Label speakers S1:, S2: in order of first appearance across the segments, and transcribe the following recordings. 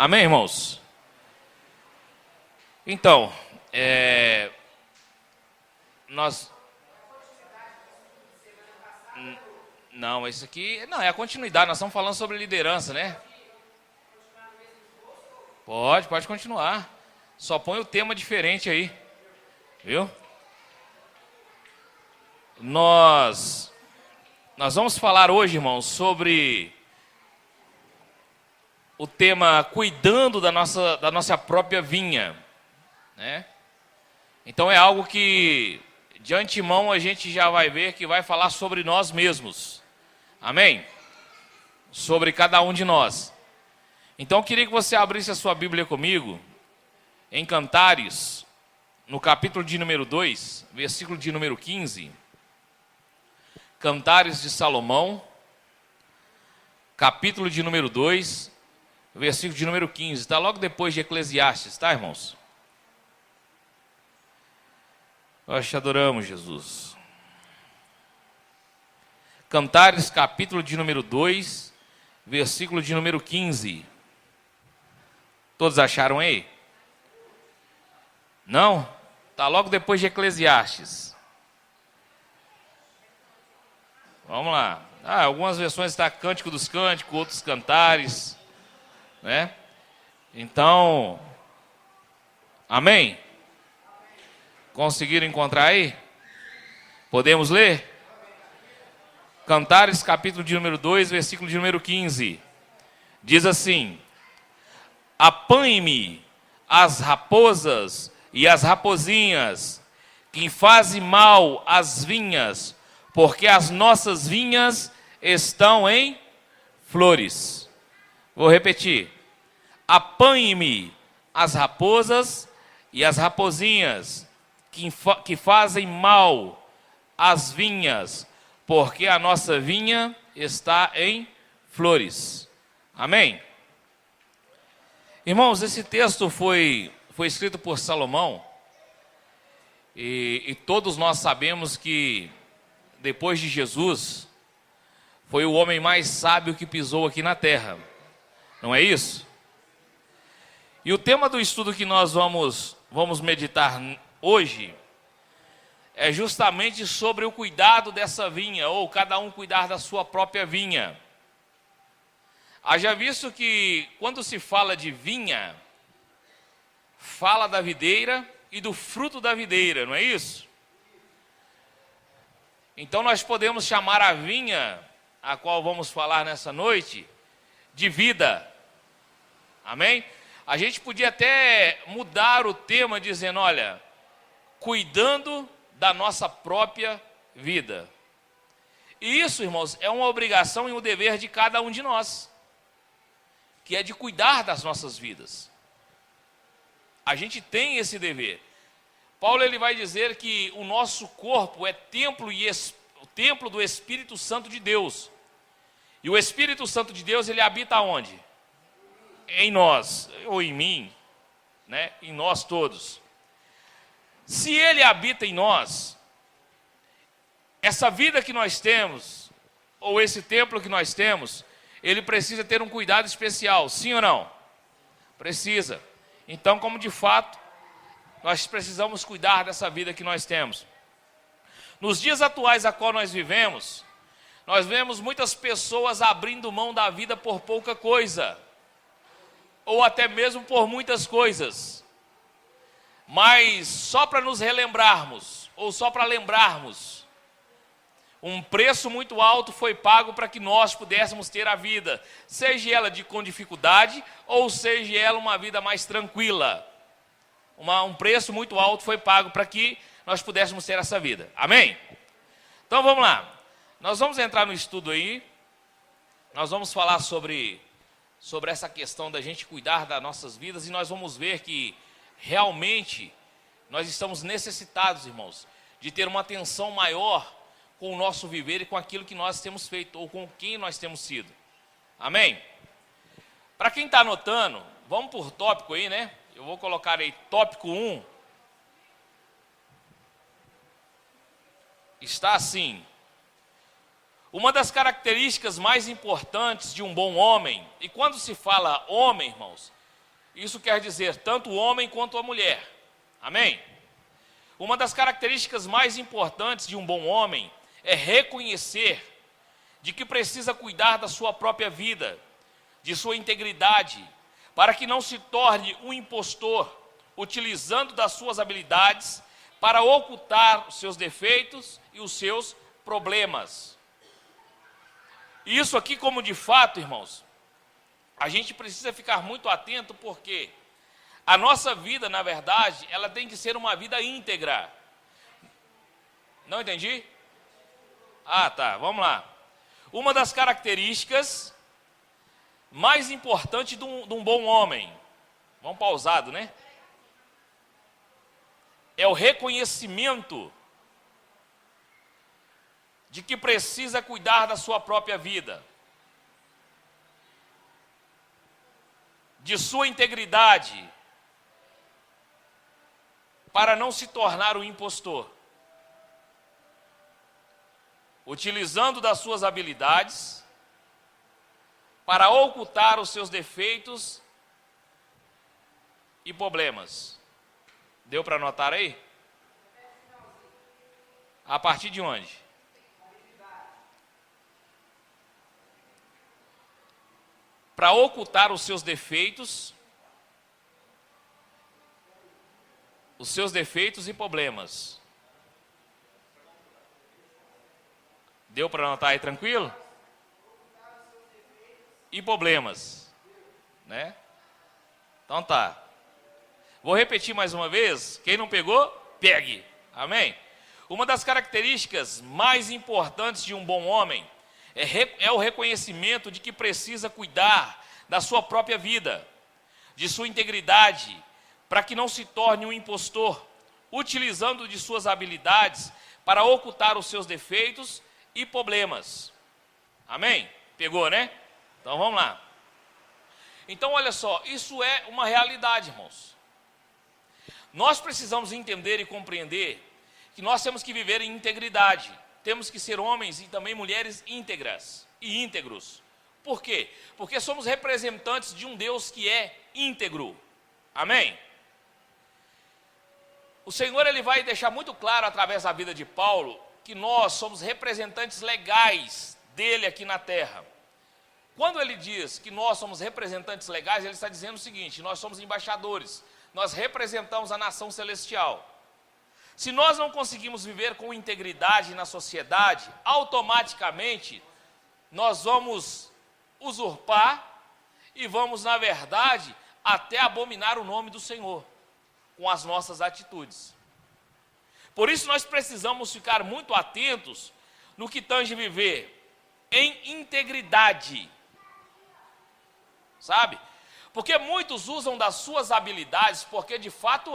S1: Amém, irmãos? Então, nós... Não, isso aqui... Não, é a continuidade, nós estamos falando sobre liderança, né? Pode continuar. Só põe o tema diferente aí. Viu? Nós vamos falar hoje, irmãos, sobre o tema cuidando da nossa própria vinha, né? Então é algo que de antemão a gente já vai ver que vai falar sobre nós mesmos. Amém? Sobre cada um de nós. Então eu queria que você abrisse a sua Bíblia comigo em Cantares, no capítulo de número 2, versículo de número 15. Cantares de Salomão, capítulo de número 2, versículo de número 15. Está logo depois de Eclesiastes, tá, irmãos? Nós te adoramos, Jesus. Cantares, capítulo de número 2, versículo de número 15. Todos acharam aí? Não? Está logo depois de Eclesiastes. Vamos lá. Algumas versões está Cântico dos Cânticos, outros Cantares, né? Então, amém? Conseguiram encontrar aí? Podemos ler? Cantares, capítulo de número 2, versículo de número 15. Diz assim: apanhe-me as raposas e as rapozinhas, que fazem mal às vinhas, porque as nossas vinhas estão em flores. Vou repetir. Apanhe-me as raposas e as rapozinhas, que fazem mal às vinhas, porque a nossa vinha está em flores. Amém? Irmãos, esse texto foi escrito por Salomão, e todos nós sabemos que depois de Jesus, foi o homem mais sábio que pisou aqui na terra. Não é isso? E o tema do estudo que nós vamos meditar hoje é justamente sobre o cuidado dessa vinha, ou cada um cuidar da sua própria vinha. Haja visto que quando se fala de vinha, fala da videira e do fruto da videira, não é isso? Então nós podemos chamar a vinha, a qual vamos falar nessa noite, de vida. Amém? A gente podia até mudar o tema dizendo, olha, cuidando da nossa própria vida. E isso, irmãos, é uma obrigação e um dever de cada um de nós, que é de cuidar das nossas vidas. A gente tem esse dever. Paulo ele vai dizer que o nosso corpo é o templo do Espírito Santo de Deus. E o Espírito Santo de Deus, ele habita onde? Em nós, ou em mim, né? Em nós todos. Se ele habita em nós, essa vida que nós temos, ou esse templo que nós temos, ele precisa ter um cuidado especial, sim ou não? Precisa. Então, como de fato, nós precisamos cuidar dessa vida que nós temos. Nos dias atuais a qual nós vivemos, nós vemos muitas pessoas abrindo mão da vida por pouca coisa, ou até mesmo por muitas coisas. Mas só para nos relembrarmos, ou só para lembrarmos, um preço muito alto foi pago para que nós pudéssemos ter a vida, seja ela com dificuldade, ou seja ela uma vida mais tranquila. Um preço muito alto foi pago para que nós pudéssemos ter essa vida. Amém? Então vamos lá. Nós vamos entrar no estudo aí. Nós vamos falar sobre essa questão da gente cuidar das nossas vidas. E nós vamos ver que realmente nós estamos necessitados, irmãos, de ter uma atenção maior com o nosso viver e com aquilo que nós temos feito, ou com quem nós temos sido. Amém? Para quem está anotando, vamos por tópico aí, né? Eu vou colocar aí tópico 1. Está assim: uma das características mais importantes de um bom homem, e quando se fala homem, irmãos, Isso quer dizer tanto o homem quanto a mulher. Amém? Uma das características mais importantes de um bom homem é reconhecer de que precisa cuidar da sua própria vida, de sua integridade, para que não se torne um impostor, utilizando das suas habilidades para ocultar os seus defeitos e os seus problemas. Isso aqui, como de fato, irmãos, a gente precisa ficar muito atento, porque a nossa vida, na verdade, ela tem que ser uma vida íntegra. Não entendi? Ah, tá, vamos lá. Uma das características mais importantes de um bom homem, vamos pausado, né? É o reconhecimento de que precisa cuidar da sua própria vida, de sua integridade, para não se tornar um impostor, utilizando das suas habilidades para ocultar os seus defeitos e problemas. Deu para anotar aí? A partir de onde? Para ocultar os seus defeitos e problemas. Deu para anotar aí tranquilo? E problemas, né? Então tá. Vou repetir mais uma vez. Quem não pegou, pegue. Amém? Uma das características mais importantes de um bom homem é o reconhecimento de que precisa cuidar da sua própria vida, de sua integridade, para que não se torne um impostor, utilizando de suas habilidades para ocultar os seus defeitos e problemas. Amém? Pegou, né? Então vamos lá. Então olha só, isso é uma realidade, irmãos. Nós precisamos entender e compreender que nós temos que viver em integridade. Temos que ser homens e também mulheres íntegras e íntegros. Por quê? Porque somos representantes de um Deus que é íntegro. Amém? O Senhor, ele vai deixar muito claro através da vida de Paulo que nós somos representantes legais dele aqui na terra. Quando ele diz que nós somos representantes legais, ele está dizendo o seguinte: nós somos embaixadores, nós representamos a nação celestial. Se nós não conseguimos viver com integridade na sociedade, automaticamente nós vamos usurpar e vamos, na verdade, até abominar o nome do Senhor com as nossas atitudes. Por isso nós precisamos ficar muito atentos no que tange viver em integridade, sabe? Porque muitos usam das suas habilidades, porque de fato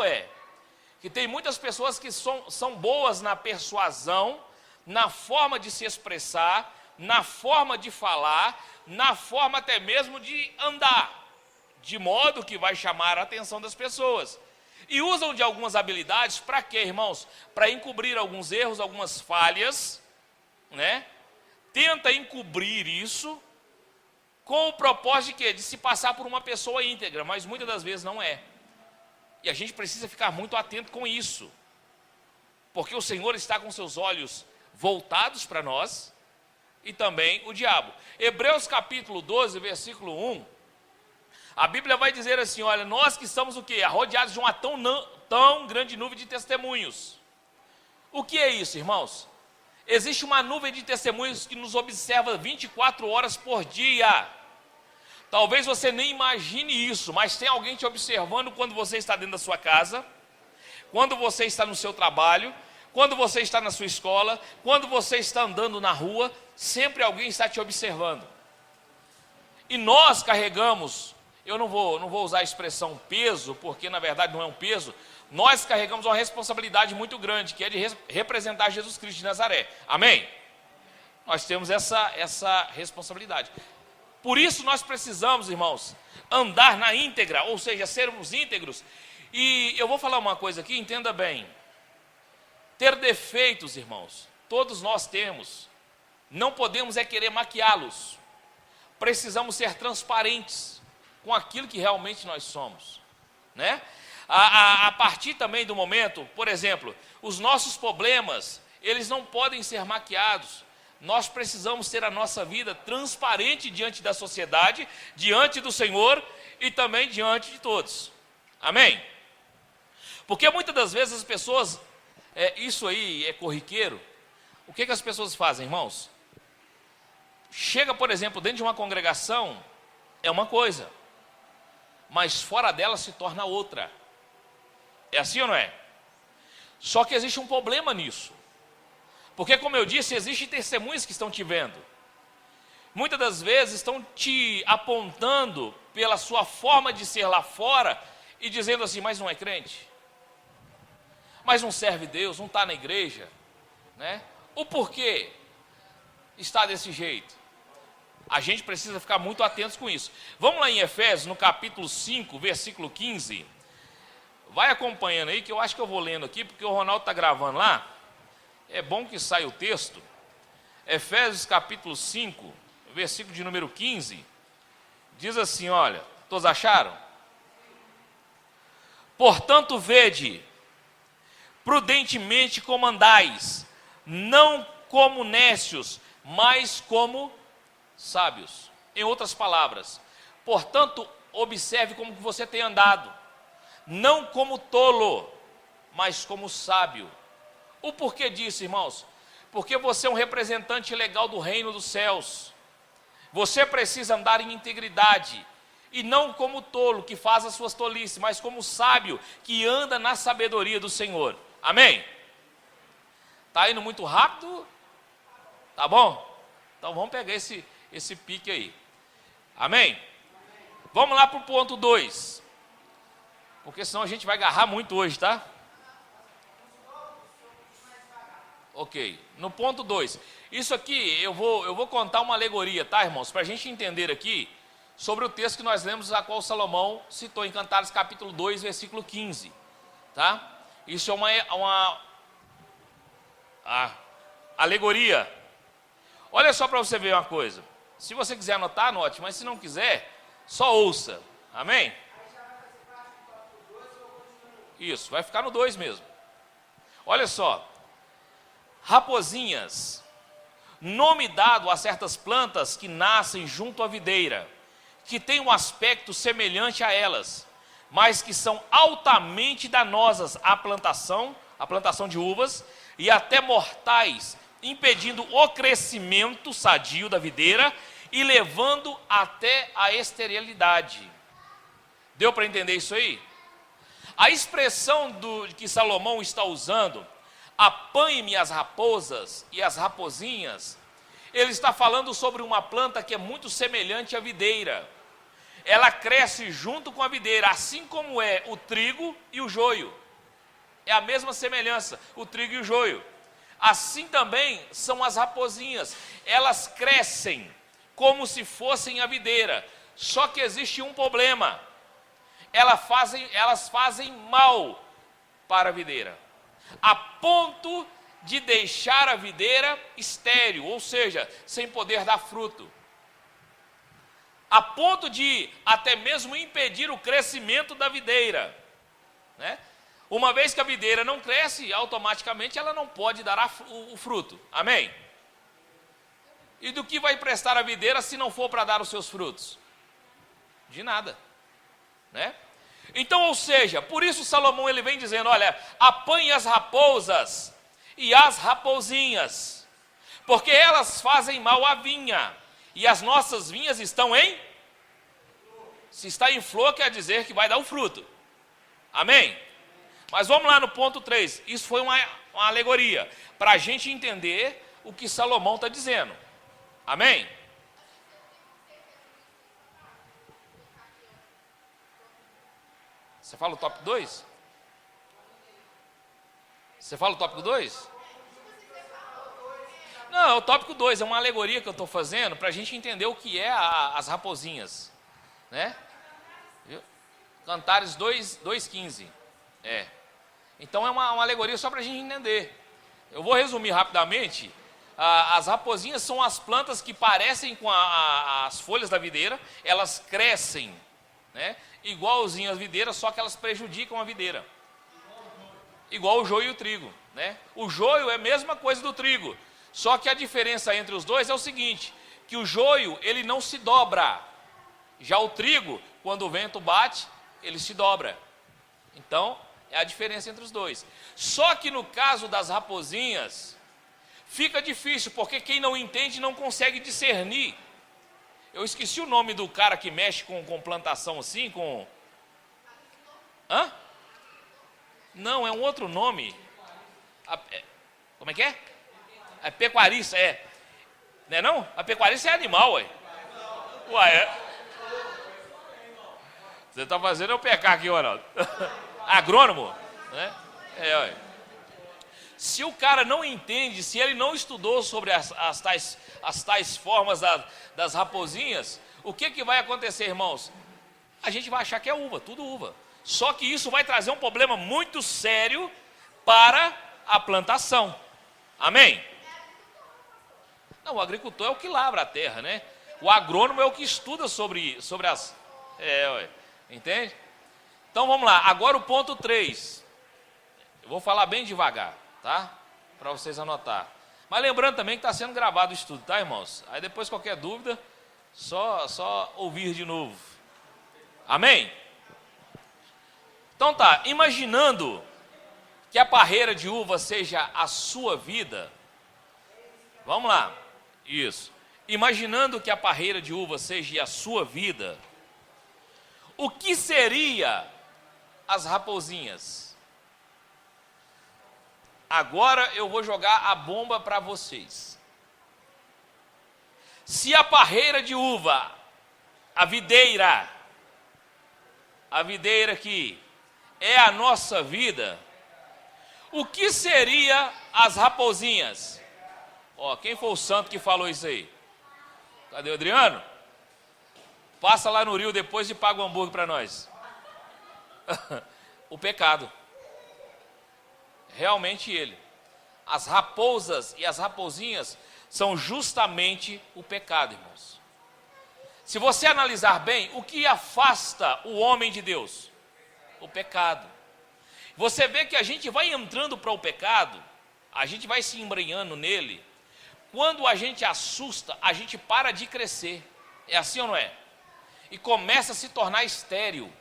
S1: que tem muitas pessoas que são boas na persuasão, na forma de se expressar, na forma de falar, na forma até mesmo de andar, de modo que vai chamar a atenção das pessoas. E usam de algumas habilidades para quê, irmãos? Para encobrir alguns erros, algumas falhas, né? Tenta encobrir isso com o propósito de quê? De se passar por uma pessoa íntegra, mas muitas das vezes não é. E a gente precisa ficar muito atento com isso, porque o Senhor está com seus olhos voltados para nós e também o diabo. Hebreus capítulo 12, versículo 1, a Bíblia vai dizer assim: olha, nós que estamos o quê? Rodeados de uma tão grande nuvem de testemunhos. O que é isso, irmãos? Existe uma nuvem de testemunhos que nos observa 24 horas por dia. Talvez você nem imagine isso, mas tem alguém te observando quando você está dentro da sua casa, quando você está no seu trabalho, quando você está na sua escola, quando você está andando na rua, sempre alguém está te observando. E nós carregamos, eu não vou usar a expressão peso, porque na verdade não é um peso, nós carregamos uma responsabilidade muito grande, que é de representar Jesus Cristo de Nazaré. Amém? Nós temos essa responsabilidade. Por isso nós precisamos, irmãos, andar na íntegra, ou seja, sermos íntegros. E eu vou falar uma coisa aqui, entenda bem. Ter defeitos, irmãos, todos nós temos. Não podemos querer maquiá-los. Precisamos ser transparentes com aquilo que realmente nós somos, né? A partir também do momento, por exemplo, os nossos problemas, eles não podem ser maquiados. Nós precisamos ter a nossa vida transparente diante da sociedade, diante do Senhor e também diante de todos. Amém? Porque muitas das vezes as pessoas, isso aí é corriqueiro. O que as pessoas fazem, irmãos? Chega, por exemplo, dentro de uma congregação, é uma coisa, mas fora dela se torna outra. É assim ou não é? Só que existe um problema nisso. Porque, como eu disse, existem testemunhas que estão te vendo. Muitas das vezes estão te apontando pela sua forma de ser lá fora e dizendo assim, mas não é crente? Mas não serve Deus, não está na igreja, né? O porquê está desse jeito? A gente precisa ficar muito atentos com isso. Vamos lá em Efésios, no capítulo 5, versículo 15. Vai acompanhando aí, que eu acho que eu vou lendo aqui, porque o Ronaldo está gravando lá. É bom que saia o texto. Efésios capítulo 5, versículo de número 15. Diz assim, olha, todos acharam? Portanto, vede, prudentemente como andais, não como nécios, mas como sábios. Em outras palavras, portanto, observe como que você tem andado, não como tolo, mas como sábio. O porquê disso, irmãos? Porque você é um representante legal do reino dos céus. Você precisa andar em integridade, e não como tolo, que faz as suas tolices, mas como sábio, que anda na sabedoria do Senhor. Amém? Está indo muito rápido? Tá bom? Então vamos pegar esse pique aí. Amém? Vamos lá para o ponto 2. Porque senão a gente vai agarrar muito hoje, tá? Ok. No ponto 2. Isso aqui eu vou contar uma alegoria, tá, irmãos? Para a gente entender aqui sobre o texto que nós lemos, a qual Salomão citou em Cantares capítulo 2, versículo 15. Tá? Isso é uma alegoria. Olha só para você ver uma coisa. Se você quiser anotar, anote. Mas se não quiser, só ouça. Amém? Isso, vai ficar no 2 mesmo. Olha só. Raposinhas, nome dado a certas plantas que nascem junto à videira, que têm um aspecto semelhante a elas, mas que são altamente danosas à plantação de uvas, e até mortais, impedindo o crescimento sadio da videira e levando até a esterilidade. Deu para entender isso aí? A expressão que Salomão está usando, apanhe-me as raposas e as raposinhas, ele está falando sobre uma planta que é muito semelhante à videira. Ela cresce junto com a videira, assim como é o trigo e o joio. É a mesma semelhança, o trigo e o joio. Assim também são as raposinhas. Elas crescem como se fossem a videira. Só que existe um problema. Elas fazem mal para a videira, a ponto de deixar a videira estéril, ou seja, sem poder dar fruto. A ponto de até mesmo impedir o crescimento da videira, né? Uma vez que a videira não cresce, automaticamente ela não pode dar o fruto. Amém? E do que vai prestar a videira se não for para dar os seus frutos? De nada, né? Então, ou seja, por isso Salomão ele vem dizendo, olha, apanhe as raposas e as raposinhas, porque elas fazem mal à vinha, e as nossas vinhas estão se está em flor, quer dizer que vai dar o fruto. Amém? Mas vamos lá no ponto 3. Isso foi uma alegoria, para a gente entender o que Salomão está dizendo. Amém? Você fala o tópico 2? Você fala o tópico 2? Não, é o tópico 2, é uma alegoria que eu estou fazendo para a gente entender o que é as raposinhas, né? Cantares 2:15. Então é uma alegoria só para a gente entender. Eu vou resumir rapidamente. As raposinhas são as plantas que parecem com as folhas da videira, elas crescem né? Igualzinho às videiras, só que elas prejudicam a videira. Igual o joio e o trigo, né? O joio é a mesma coisa do trigo, só que a diferença entre os dois é o seguinte, que o joio, ele não se dobra. Já o trigo, quando o vento bate, ele se dobra. Então, é a diferença entre os dois. Só que no caso das raposinhas, fica difícil, porque quem não entende não consegue discernir. Eu esqueci o nome do cara que mexe com plantação assim, com... Hã? Não, é um outro nome. Como é que é? É pecuarista, é. Não é não? A pecuarista é animal, ué. Ué, é. Você está fazendo eu pecar aqui, Ronaldo. Agrônomo, né? É, ué. Se o cara não entende, se ele não estudou sobre as tais formas das raposinhas, o que vai acontecer, irmãos? A gente vai achar que é uva, tudo uva. Só que isso vai trazer um problema muito sério para a plantação. Amém? Não, o agricultor é o que lavra a terra, né? O agrônomo é o que estuda sobre as... Entende? Então vamos lá, agora o ponto 3. Eu vou falar bem devagar, tá? Para vocês anotar. Mas lembrando também que está sendo gravado o estudo, tá, irmãos? Aí depois qualquer dúvida, só ouvir de novo. Amém? Então tá, imaginando que a parreira de uva seja a sua vida. Vamos lá, isso. Imaginando que a parreira de uva seja a sua vida, o que seria as raposinhas? Agora eu vou jogar a bomba para vocês. Se a parreira de uva, a videira que é a nossa vida, o que seria as raposinhas? Ó, quem foi o santo que falou isso aí? Cadê o Adriano? Passa lá no Rio depois e paga um hambúrguer para nós. O pecado. Realmente ele. As raposas e as raposinhas são justamente o pecado, irmãos. Se você analisar bem, o que afasta o homem de Deus? O pecado. Você vê que a gente vai entrando para o pecado, a gente vai se embrenhando nele. Quando a gente assusta, a gente para de crescer. É assim ou não é? E começa a se tornar estéril.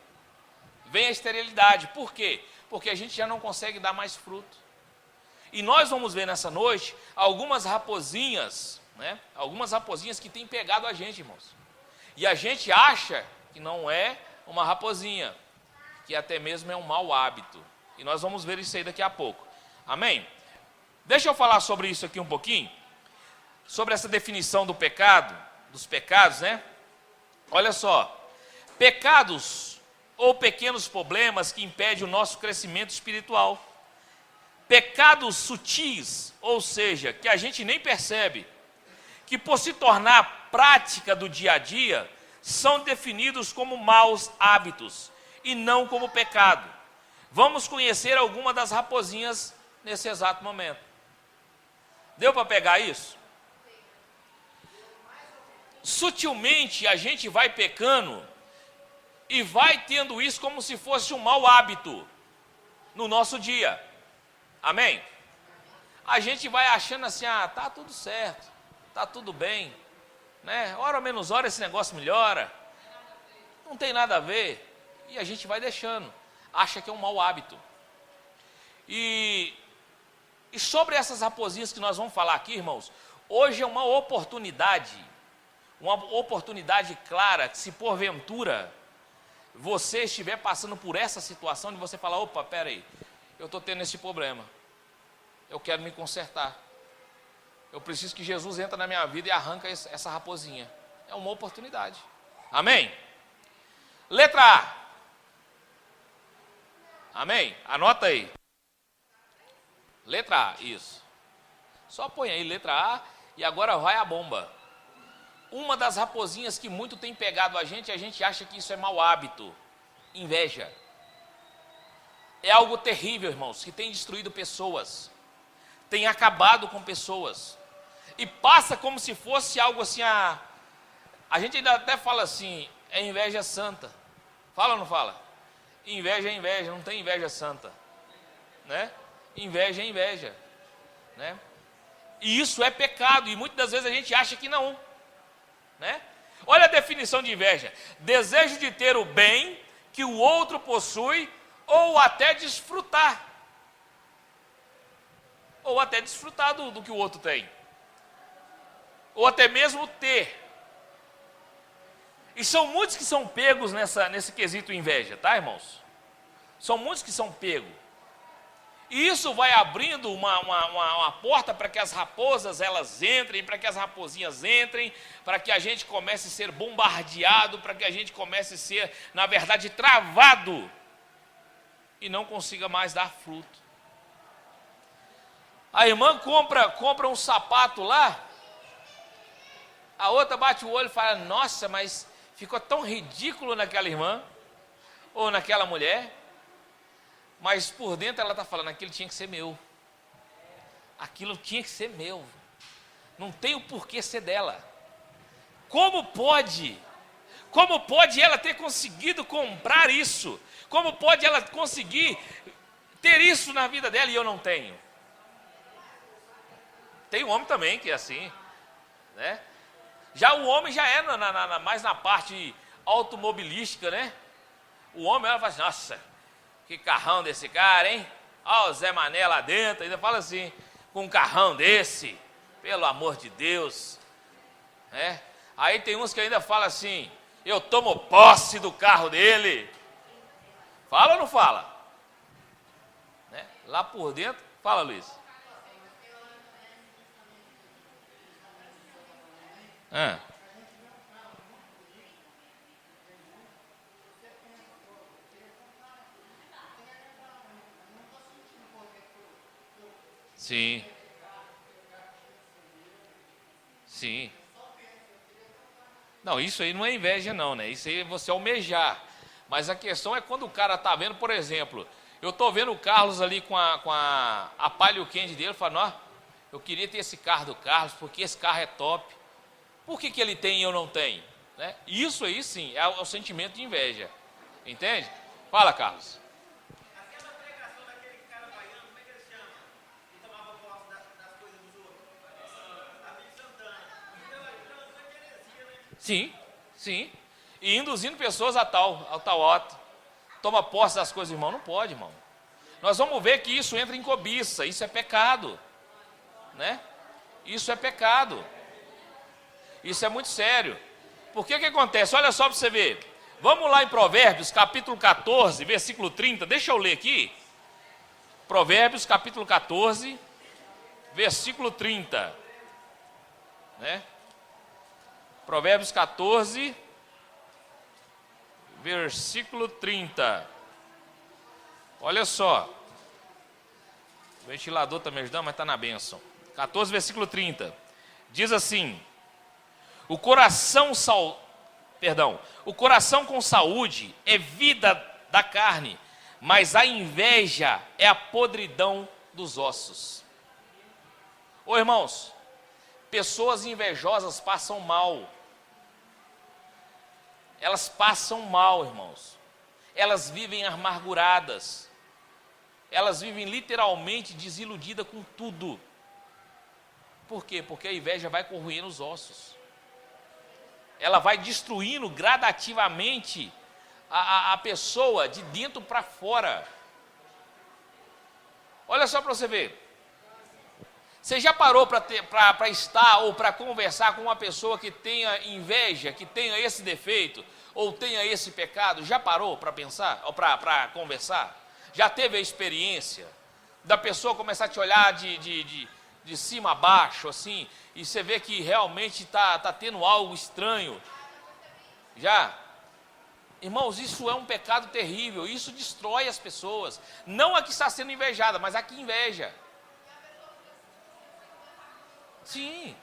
S1: Vem a esterilidade. Por quê? Porque a gente já não consegue dar mais fruto. E nós vamos ver nessa noite algumas raposinhas, né? Algumas raposinhas que têm pegado a gente, irmãos. E a gente acha que não é uma raposinha, que até mesmo é um mau hábito. E nós vamos ver isso aí daqui a pouco. Amém? Deixa eu falar sobre isso aqui um pouquinho. Sobre essa definição do pecado, dos pecados, né? Olha só. Pecados ou pequenos problemas que impedem o nosso crescimento espiritual. Pecados sutis, ou seja, que a gente nem percebe, que por se tornar prática do dia a dia, são definidos como maus hábitos e não como pecado. Vamos conhecer alguma das raposinhas nesse exato momento. Deu para pegar isso? Sutilmente a gente vai pecando e vai tendo isso como se fosse um mau hábito no nosso dia. Amém? A gente vai achando assim, tá tudo certo, tá tudo bem, né? Hora ou menos hora esse negócio melhora, não tem nada a ver, e a gente vai deixando, acha que é um mau hábito. E sobre essas raposinhas que nós vamos falar aqui, irmãos, hoje é uma oportunidade clara, que se porventura você estiver passando por essa situação de você falar, opa, peraí, eu estou tendo esse problema, eu quero me consertar, eu preciso que Jesus entre na minha vida e arranca essa raposinha. É uma oportunidade. Amém? Letra A. Amém? Anota aí. Letra A, isso. Só põe aí letra A e agora vai a bomba. Uma das raposinhas que muito tem pegado a gente acha que isso é mau hábito. Inveja. É algo terrível, irmãos, que tem destruído pessoas, tem acabado com pessoas, e passa como se fosse algo assim, a gente ainda até fala assim, é inveja santa, Fala ou não fala? Inveja é inveja, não tem inveja santa, né? Inveja é inveja, né? E isso é pecado, e muitas das vezes a gente acha que não, né? Olha a definição de inveja: desejo de ter o bem que o outro possui, ou até desfrutar. Ou até desfrutar do que o outro tem. Ou até mesmo ter. E são muitos que são pegos nesse quesito inveja, tá, irmãos? São muitos que são pegos. E isso vai abrindo uma porta para que as raposas elas entrem, para que as raposinhas entrem, para que a gente comece a ser bombardeado, para que a gente comece a ser, na verdade, travado e não consiga mais dar fruto. A irmã compra um sapato lá, a outra bate o olho e fala: nossa, mas ficou tão ridículo naquela irmã, ou naquela mulher, mas por dentro ela está falando: aquilo tinha que ser meu, aquilo tinha que ser meu, não tem o porquê ser dela. Como pode ela ter conseguido comprar isso? Como pode ela conseguir ter isso na vida dela e eu não tenho? Tem um homem também que é assim, né? Já o homem já é mais na parte automobilística, né? O homem ela fala assim: nossa, que carrão desse cara, hein? Olha o Zé Mané lá dentro, ainda fala assim, com um carrão desse, pelo amor de Deus, né? Aí tem uns que ainda falam assim: eu tomo posse do carro dele. Fala ou não fala? Né? Lá por dentro, fala, Luiz. Sim. Sim. Não, isso aí não é inveja não, né? Isso aí é você almejar. Mas a questão é quando o cara tá vendo, por exemplo, eu tô vendo o Carlos ali com a Palio Candy dele, falando: ó, eu queria ter esse carro do Carlos, porque esse carro é top. Por que ele tem e eu não tenho? Né? Isso aí sim é o sentimento de inveja. Entende? Fala, Carlos.
S2: Aquela pregação daquele cara baiano, como é que ele chama? Que tomava posse das coisas dos outros. Davi Santana. Então, é uma heresia, né?
S1: Sim, sim. E induzindo pessoas ao tal ato. Toma posse das coisas, irmão. Não pode, irmão. Nós vamos ver que isso entra em cobiça. Isso é pecado. Né? Isso é pecado. Isso é muito sério. Porque o que acontece? Olha só para você ver. Vamos lá em Provérbios, capítulo 14, versículo 30. Deixa eu ler aqui. Provérbios, capítulo 14, versículo 30. Né? Provérbios 14, versículo 30. Olha só. O ventilador está me ajudando, mas está na bênção. 14, versículo 30. Diz assim: o coração com saúde é vida da carne, mas a inveja é a podridão dos ossos. Ô irmãos, pessoas invejosas passam mal. Elas passam mal, irmãos. Elas vivem amarguradas. Elas vivem literalmente desiludidas com tudo. Por quê? Porque a inveja vai corroendo os ossos. Ela vai destruindo gradativamente a pessoa de dentro para fora. Olha só para você ver. Você já parou para estar ou para conversar com uma pessoa que tenha inveja, que tenha esse defeito, ou tenha esse pecado? Já parou para pensar, ou para conversar? Já teve a experiência da pessoa começar a te olhar de cima a baixo, assim, e você vê que realmente está tendo algo estranho? Já? Irmãos, isso é um pecado terrível, isso destrói as pessoas. Não a que está sendo invejada, mas a que inveja. Sim.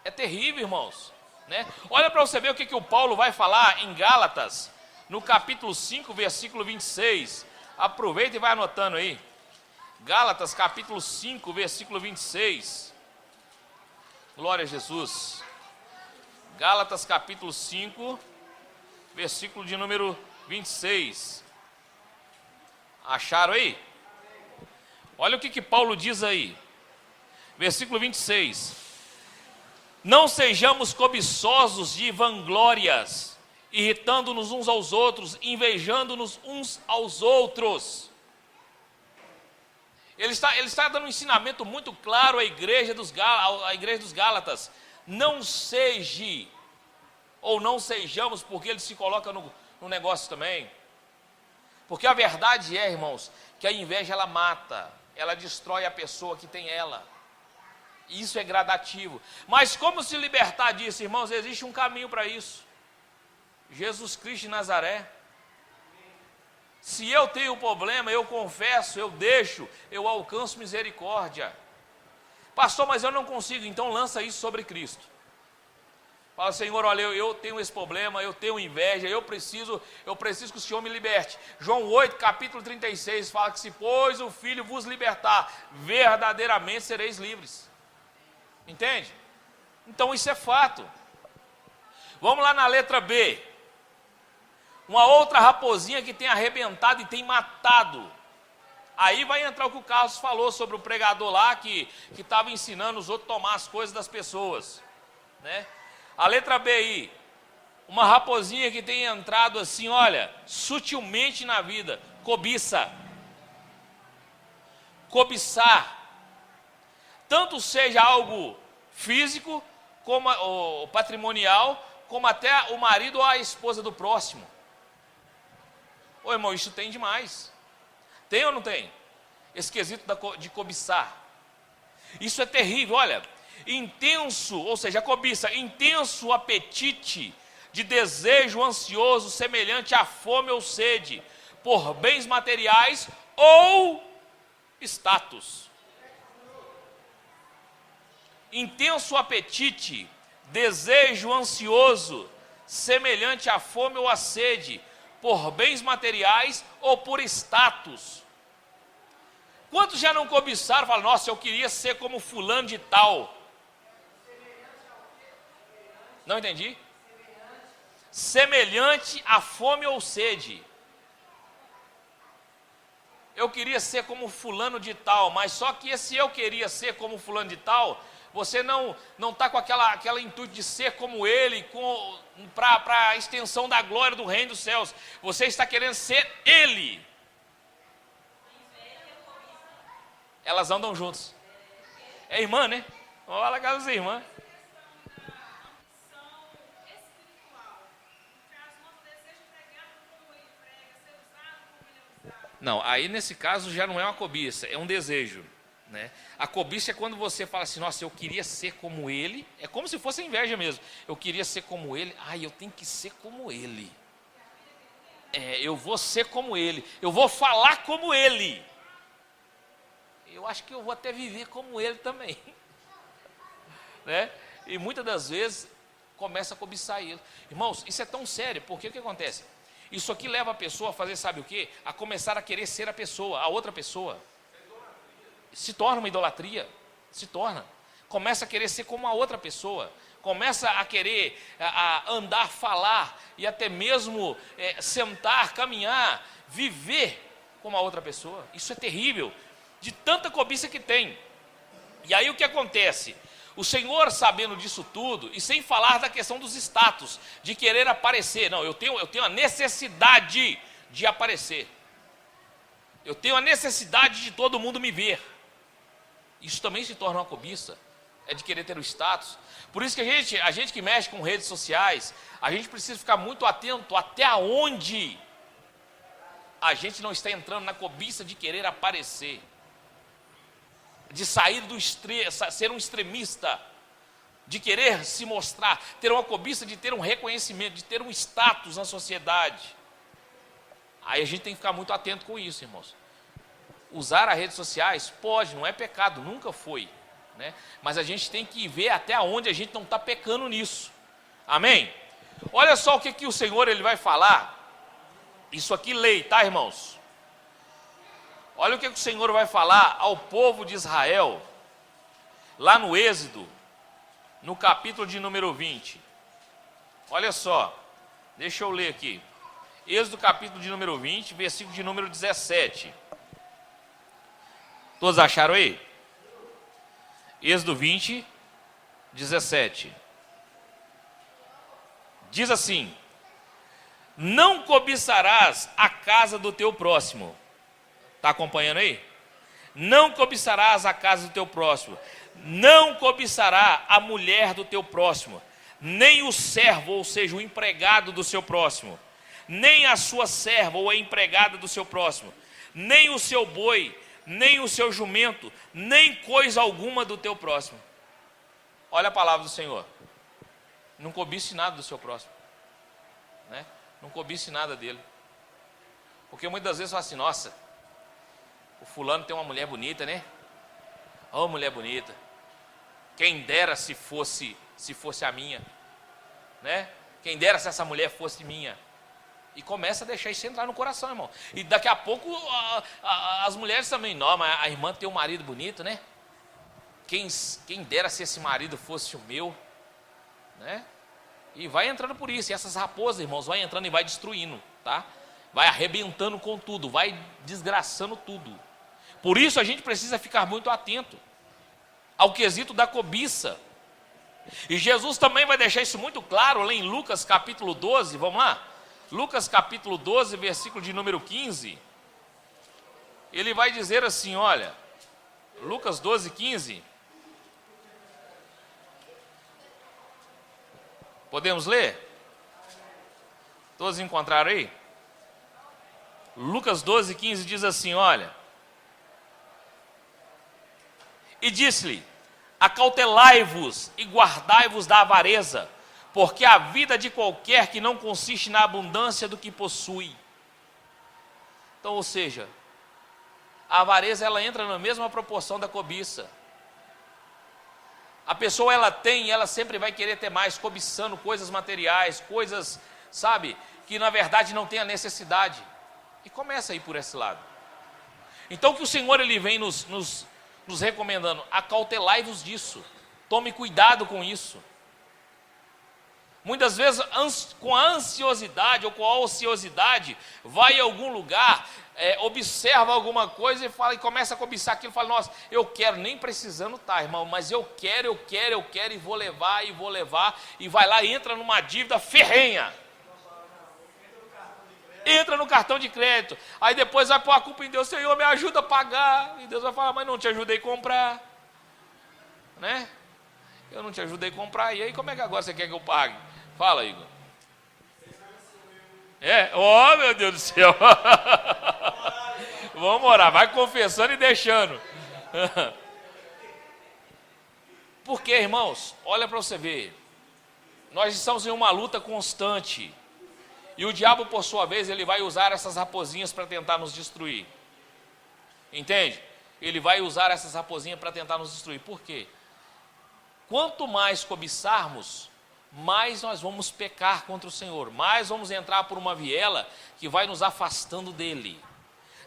S1: É terrível, irmãos. Né? Olha para você ver o que o Paulo vai falar em Gálatas, no capítulo 5, versículo 26. Aproveita e vai anotando aí. Gálatas, capítulo 5, versículo 26. Glória a Jesus. Gálatas, capítulo 5, versículo de número 26. Acharam aí? Olha o que Paulo diz aí. Versículo 26. Não sejamos cobiçosos de vanglórias, irritando-nos uns aos outros, invejando-nos uns aos outros. Ele está dando um ensinamento muito claro à igreja dos Gálatas. Não seja, ou não sejamos, porque ele se coloca no negócio também. Porque a verdade é, irmãos, que a inveja ela mata, ela destrói a pessoa que tem ela. Isso é gradativo. Mas como se libertar disso, irmãos? Existe um caminho para isso. Jesus Cristo de Nazaré. Se eu tenho problema, eu confesso, eu deixo, eu alcanço misericórdia. Pastor, mas eu não consigo, então lança isso sobre Cristo. Fala, Senhor, olha, eu tenho esse problema, eu tenho inveja, eu preciso que o Senhor me liberte. João 8, capítulo 36, fala que se pois o Filho vos libertar, verdadeiramente sereis livres. Entende? Então isso é fato. Vamos lá na letra B. Uma outra raposinha que tem arrebentado e tem matado. Aí vai entrar o que o Carlos falou sobre o pregador lá que estava ensinando os outros a tomar as coisas das pessoas, né? A letra B aí, uma raposinha que tem entrado assim, olha, sutilmente na vida, cobiça. Cobiçar, tanto seja algo físico, como o patrimonial, como até o marido ou a esposa do próximo. Ô irmão, isso tem demais. Tem ou não tem? Esse quesito de cobiçar. Isso é terrível, olha. Intenso, ou seja, a cobiça, intenso apetite de desejo ansioso, semelhante à fome ou sede, por bens materiais ou status. Intenso apetite, desejo ansioso, semelhante à fome ou à sede, por bens materiais ou por status. Quantos já não cobiçaram, falam, nossa, eu queria ser como fulano de tal. Não entendi? Semelhante à fome ou sede. Eu queria ser como fulano de tal, mas só que esse eu queria ser como fulano de tal, você não está com aquela intuito de ser como ele, para a extensão da glória do reino dos céus. Você está querendo ser ele. Elas andam juntas. É irmã, né? Olha lá a casa das irmãs. Não, aí nesse caso já não é uma cobiça, é um desejo, né? A cobiça é quando você fala assim, nossa, eu queria ser como ele, é como se fosse inveja mesmo. Eu queria ser como ele, eu tenho que ser como ele. Eu vou ser como ele, eu vou falar como ele. Eu acho que eu vou até viver como ele também. Né? E muitas das vezes começa a cobiçar ele. Irmãos, isso é tão sério, porque o que acontece? Isso aqui leva a pessoa a fazer, sabe o quê? A começar a querer ser a pessoa, a outra pessoa. Se torna uma idolatria, se torna. Começa a querer ser como a outra pessoa. Começa a querer a andar, falar e até mesmo sentar, caminhar, viver como a outra pessoa. Isso é terrível, de tanta cobiça que tem. E aí o que acontece? O Senhor, sabendo disso tudo, e sem falar da questão dos status, de querer aparecer. Não, eu tenho a necessidade de aparecer. Eu tenho a necessidade de todo mundo me ver. Isso também se torna uma cobiça. É de querer ter o status. Por isso que a gente que mexe com redes sociais, a gente precisa ficar muito atento até onde a gente não está entrando na cobiça de querer aparecer. De sair ser um extremista, de querer se mostrar, ter uma cobiça de ter um reconhecimento, de ter um status na sociedade. Aí a gente tem que ficar muito atento com isso, irmãos. Usar as redes sociais pode, não é pecado, nunca foi, né? Mas a gente tem que ver até onde a gente não está pecando nisso. Amém? Olha só o que o Senhor ele vai falar. Isso aqui lei, tá, irmãos? Olha o que o Senhor vai falar ao povo de Israel, lá no Êxodo, no capítulo de número 20. Olha só, Deixa eu ler aqui. Êxodo capítulo de número 20, versículo de número 17. Todos acharam aí? Êxodo 20, 17. Diz assim: não cobiçarás a casa do teu próximo. Está acompanhando aí? Não cobiçarás a casa do teu próximo. Não cobiçará a mulher do teu próximo, nem o servo, ou seja, o empregado do seu próximo, nem a sua serva ou a empregada do seu próximo, nem o seu boi, nem o seu jumento, nem coisa alguma do teu próximo. Olha a palavra do Senhor. Não cobice nada do seu próximo, né? Não cobice nada dele. Porque muitas vezes fala assim: nossa, o fulano tem uma mulher bonita, né? Oh, mulher bonita. Quem dera se fosse a minha, né? Quem dera se essa mulher fosse minha. E começa a deixar isso entrar no coração, irmão. E daqui a pouco as mulheres também: não, mas a irmã tem um marido bonito, né? Quem dera se esse marido fosse o meu, né? E vai entrando por isso. E essas raposas, irmãos, vai entrando e vai destruindo, tá? Vai arrebentando com tudo, vai desgraçando tudo. Por isso a gente precisa ficar muito atento ao quesito da cobiça. E Jesus também vai deixar isso muito claro lá em Lucas capítulo 12, vamos lá? Lucas capítulo 12, versículo de número 15. Ele vai dizer assim, olha, Lucas 12, 15. Podemos ler? Todos encontraram aí? Lucas 12, 15 diz assim, olha: e disse-lhe: acautelai-vos e guardai-vos da avareza, porque a vida de qualquer que não consiste na abundância do que possui. Então, ou seja, a avareza ela entra na mesma proporção da cobiça. A pessoa ela sempre vai querer ter mais, cobiçando coisas materiais, coisas, sabe, que na verdade não tem a necessidade. E começa a ir por esse lado. Então que o Senhor ele vem nos recomendando: acautelai-vos disso, tome cuidado com isso. Muitas vezes com a ansiosidade ou com a ociosidade, vai em algum lugar, observa alguma coisa e começa a cobiçar aquilo, fala: nossa, eu quero, nem precisando tá, irmão, mas eu quero, e vou levar, e vai lá e entra numa dívida ferrenha. Entra no cartão de crédito, aí depois vai pôr a culpa em Deus: Senhor, me ajuda a pagar. E Deus vai falar: mas não te ajudei a comprar, né? Eu não te ajudei a comprar, e aí como é que agora você quer que eu pague? Fala, Igor. Oh meu Deus do céu. Vamos orar, vai confessando e deixando. Porque, irmãos, olha para você ver, nós estamos em uma luta constante. E o diabo, por sua vez, ele vai usar essas raposinhas para tentar nos destruir. Entende? Ele vai usar essas raposinhas para tentar nos destruir. Por quê? Quanto mais cobiçarmos, mais nós vamos pecar contra o Senhor. Mais vamos entrar por uma viela que vai nos afastando dele.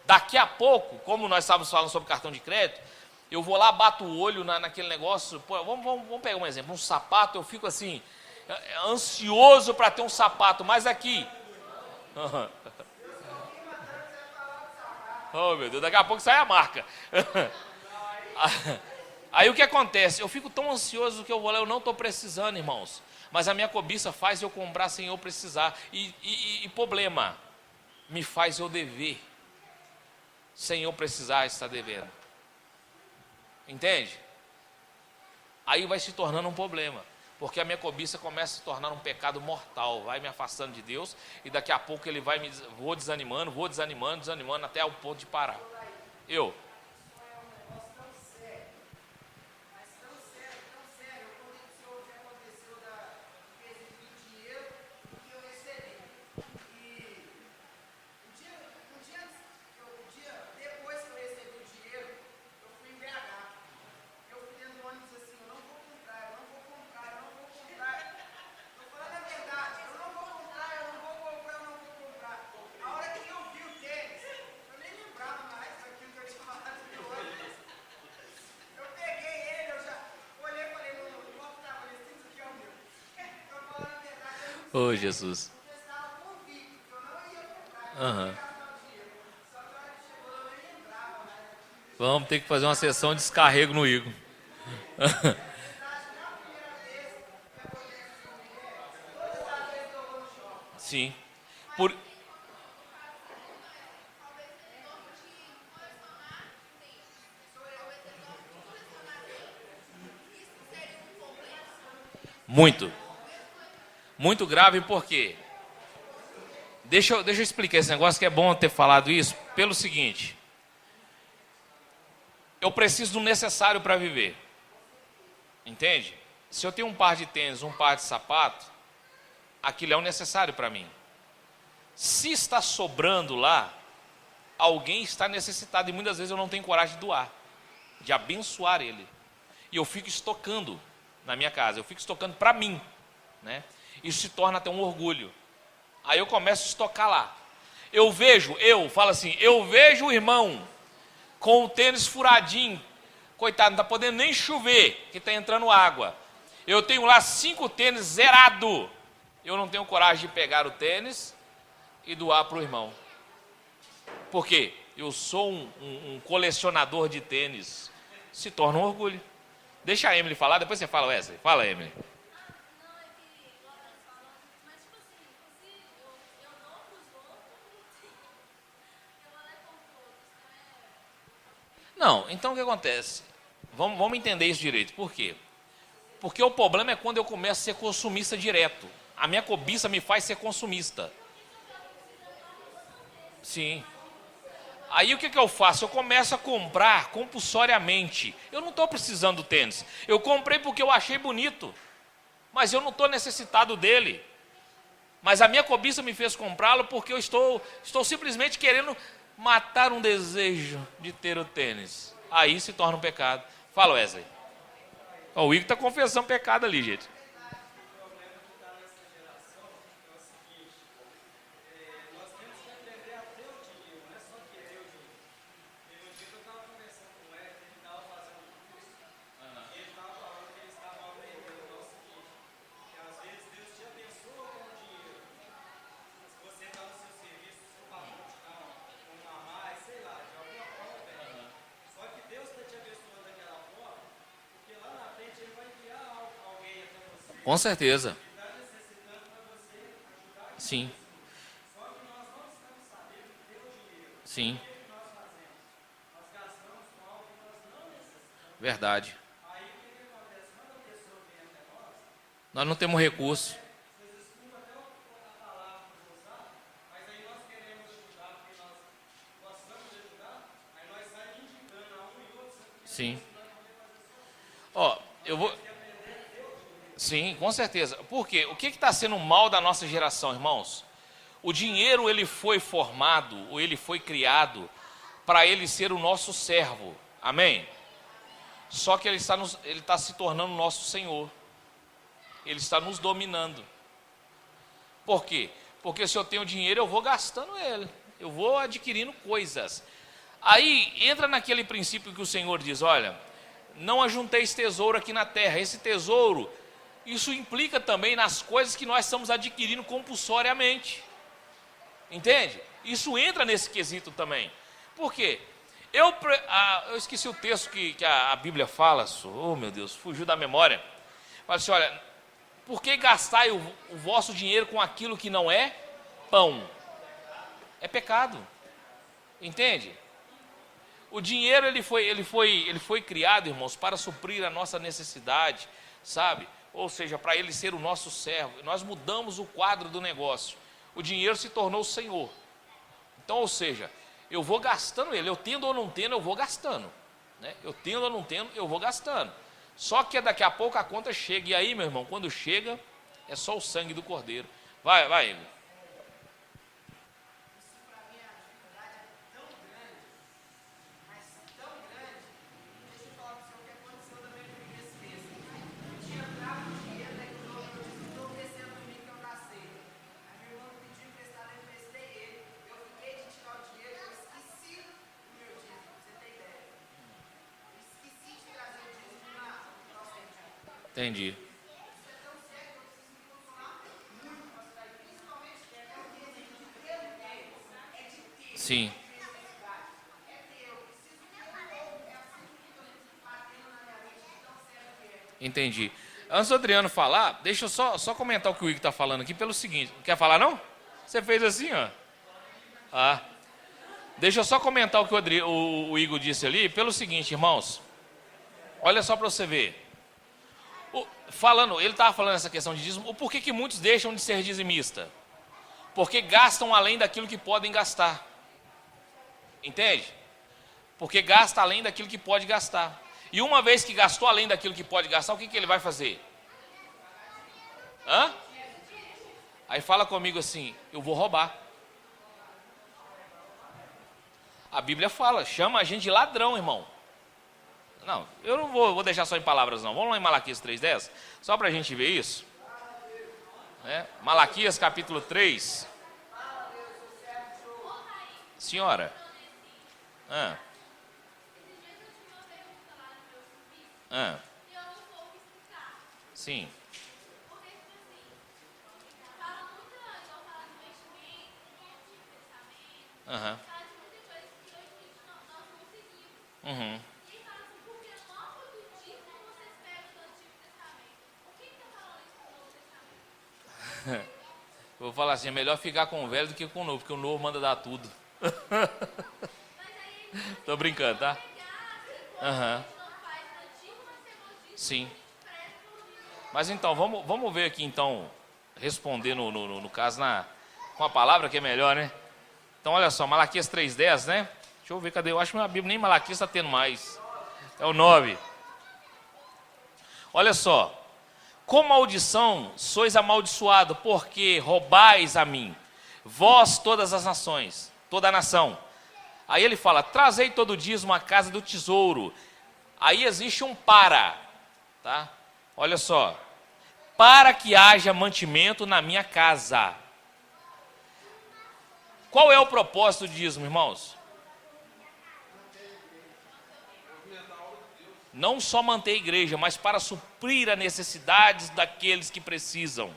S1: Daqui a pouco, como nós estávamos falando sobre cartão de crédito, eu vou lá, bato o olho naquele negócio. Pô, vamos pegar um exemplo. Um sapato, eu fico assim, ansioso para ter um sapato. Mas aqui... Oh meu Deus, daqui a pouco sai a marca. Aí o que acontece? Eu fico tão ansioso que eu vou lá, eu não estou precisando, irmãos. Mas a minha cobiça faz eu comprar sem eu precisar. E problema, me faz eu dever sem eu precisar estar devendo. Entende? Aí vai se tornando um problema. Porque a minha cobiça começa a se tornar um pecado mortal, vai me afastando de Deus, e daqui a pouco ele vou desanimando, até o ponto de parar. Oh, Jesus. Aham. Vamos ter que fazer uma sessão de descarrego no Igor. Sim. Por... Muito. Muito grave, por quê? Deixa eu explicar esse negócio, que é bom ter falado isso, pelo seguinte. Eu preciso do necessário para viver. Entende? Se eu tenho um par de tênis, um par de sapato, aquilo é o necessário para mim. Se está sobrando lá, alguém está necessitado, e muitas vezes eu não tenho coragem de doar, de abençoar ele. E eu fico estocando na minha casa, eu fico estocando para mim, né? Isso se torna até um orgulho. Aí eu começo a estocar lá. Eu falo assim, eu vejo o irmão com o tênis furadinho, coitado, não está podendo nem chover, que está entrando água. Eu tenho lá 5 tênis zerado. Eu não tenho coragem de pegar o tênis e doar para o irmão. Por quê? Eu sou um colecionador de tênis. Se torna um orgulho. Deixa a Emily falar, depois você fala, Wesley. Fala, Emily. Não, então o que acontece? Vamos entender isso direito. Por quê? Porque o problema é quando eu começo a ser consumista direto. A minha cobiça me faz ser consumista. Sim. Aí o que eu faço? Eu começo a comprar compulsoriamente. Eu não estou precisando do tênis. Eu comprei porque eu achei bonito. Mas eu não estou necessitado dele. Mas a minha cobiça me fez comprá-lo porque eu estou simplesmente querendo matar um desejo de ter o tênis. Aí se torna um pecado. Fala, Wesley. O Igor está confessando pecado ali, gente. Com certeza. Sim. Sim. Verdade. Nós não temos recurso. Sim. Ó, eu vou... Sim, com certeza. Por quê? O que está sendo o mal da nossa geração, irmãos? O dinheiro, ele foi formado, ou ele foi criado para ele ser o nosso servo. Amém? Só que ele está se tornando nosso Senhor. Ele está nos dominando. Por quê? Porque se eu tenho dinheiro, eu vou gastando ele. Eu vou adquirindo coisas. Aí entra naquele princípio que o Senhor diz, olha, não ajunteis tesouro aqui na terra. Esse tesouro, isso implica também nas coisas que nós estamos adquirindo compulsoriamente. Entende? Isso entra nesse quesito também. Por quê? Eu esqueci o texto que a Bíblia fala, oh meu Deus, fugiu da memória. Fala assim, olha, por que gastai o vosso dinheiro com aquilo que não é pão? É pecado. Entende? O dinheiro ele foi criado, irmãos, para suprir a nossa necessidade, sabe? Ou seja, para ele ser o nosso servo. Nós mudamos o quadro do negócio. O dinheiro se tornou o Senhor. Então, ou seja, eu vou gastando ele. Eu tendo ou não tendo, eu vou gastando. Né? Eu tendo ou não tendo, eu vou gastando. Só que daqui a pouco a conta chega. E aí, meu irmão, quando chega, é só o sangue do cordeiro. Vai, Igor. Entendi. Sim. Entendi. Antes do Adriano falar, deixa eu só comentar o que o Igor está falando aqui pelo seguinte. Quer falar não? Você fez assim, ó. Ah. Deixa eu só comentar o que o Igor disse ali pelo seguinte, irmãos. Olha só para você ver. Ele estava falando essa questão de dízimo. Por que muitos deixam de ser dizimista? Porque gastam além daquilo que podem gastar. Entende? Porque gasta além daquilo que pode gastar. E uma vez que gastou além daquilo que pode gastar, o que ele vai fazer? Hã? Aí fala comigo assim, eu vou roubar. A Bíblia fala, chama a gente de ladrão, irmão. Não, eu não vou deixar só em palavras não. Vamos lá em Malaquias 3:10, só para a gente ver isso. Malaquias capítulo 3. Senhora. Sim. Aham. Uhum. Vou falar assim, é melhor ficar com o velho do que com o novo, porque o novo manda dar tudo. Tô brincando, tá? Aham. Sim. Mas então, vamos ver aqui então, responder no caso com a palavra que é melhor, né? Então olha só, Malaquias 3:10, né? Deixa eu ver, cadê? Eu acho que na Bíblia nem Malaquias está tendo mais. É o 9. Olha só. Com maldição sois amaldiçoado, porque roubais a mim, vós todas as nações, toda a nação. Aí ele fala, trazei todo o dízimo à casa do tesouro. Aí existe um tá? Olha só. Para que haja mantimento na minha casa. Qual é o propósito do dízimo, irmãos? Não só manter a igreja, mas para suprir as necessidades daqueles que precisam.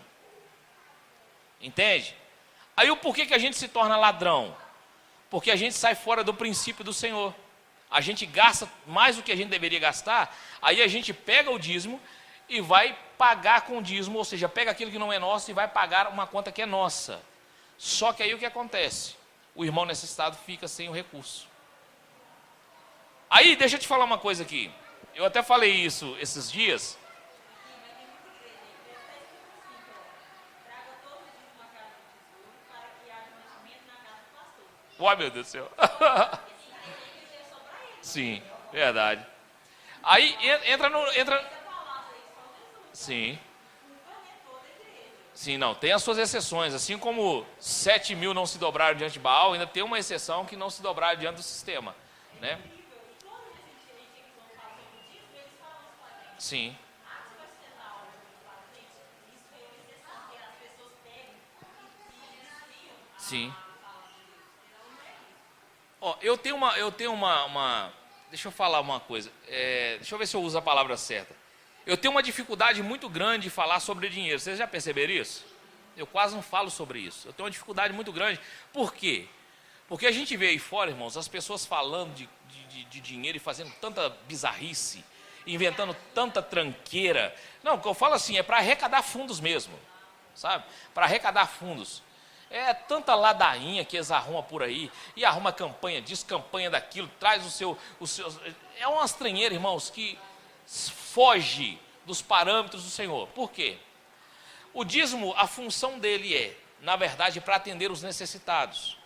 S1: Entende? Aí o porquê que a gente se torna ladrão? Porque a gente sai fora do princípio do Senhor. A gente gasta mais do que a gente deveria gastar, aí a gente pega o dízimo e vai pagar com o dízimo, ou seja, pega aquilo que não é nosso e vai pagar uma conta que é nossa. Só que aí o que acontece? O irmão necessitado fica sem o recurso. Aí, deixa eu te falar uma coisa aqui. Eu até falei isso esses dias. Ai, meu Deus do céu. Sim, verdade. Aí entra. Sim. Sim, não, tem as suas exceções. Assim como 7.000 não se dobraram diante de Baal, ainda tem uma exceção que não se dobraram diante do sistema, né? Sim. Sim. Ó, eu tenho uma deixa eu falar uma coisa. Deixa eu ver se eu uso a palavra certa. Eu tenho uma dificuldade muito grande de falar sobre dinheiro. Vocês já perceberam isso? Eu quase não falo sobre isso. Eu tenho uma dificuldade muito grande. Por quê? Porque a gente vê aí fora, irmãos, as pessoas falando de dinheiro e fazendo tanta bizarrice, inventando tanta tranqueira. Não, o que eu falo assim, é para arrecadar fundos mesmo, sabe? Para arrecadar fundos. É tanta ladainha que eles arrumam por aí, e arruma campanha disso, campanha daquilo, traz o seu... É uma estranheira, irmãos, que foge dos parâmetros do Senhor. Por quê? O dízimo, a função dele é, na verdade, para atender os necessitados.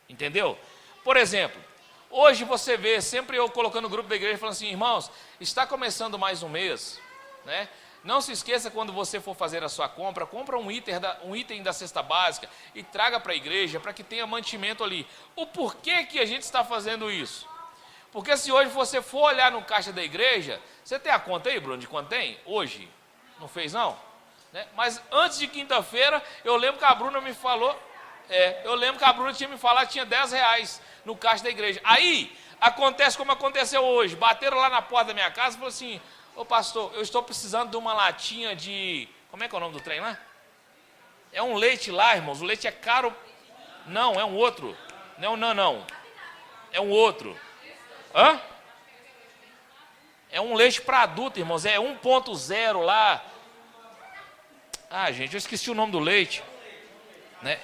S1: Entendeu? Por exemplo, hoje você vê, sempre eu colocando no grupo da igreja, falando assim, irmãos, está começando mais um mês, né? Não se esqueça, quando você for fazer a sua compra, compra um item da cesta básica e traga para a igreja, para que tenha mantimento ali. O porquê que a gente está fazendo isso? Porque se hoje você for olhar no caixa da igreja, você tem a conta aí, Bruno, de quanto tem? Hoje? Não fez, não? Né? Mas antes de quinta-feira, eu lembro que a Bruna me falou, tinha me falado que tinha R$10 no caixa da igreja. Aí, acontece como aconteceu hoje. Bateram lá na porta da minha casa e falaram assim, ô pastor, eu estou precisando de uma latinha de... Como é que é o nome do trem lá? É um leite lá, irmãos. O leite é caro. Não, é um outro. Não. É um outro. Hã? É um leite para adulto, irmãos. É 1.0 lá. Ah, gente, eu esqueci o nome do leite. Né?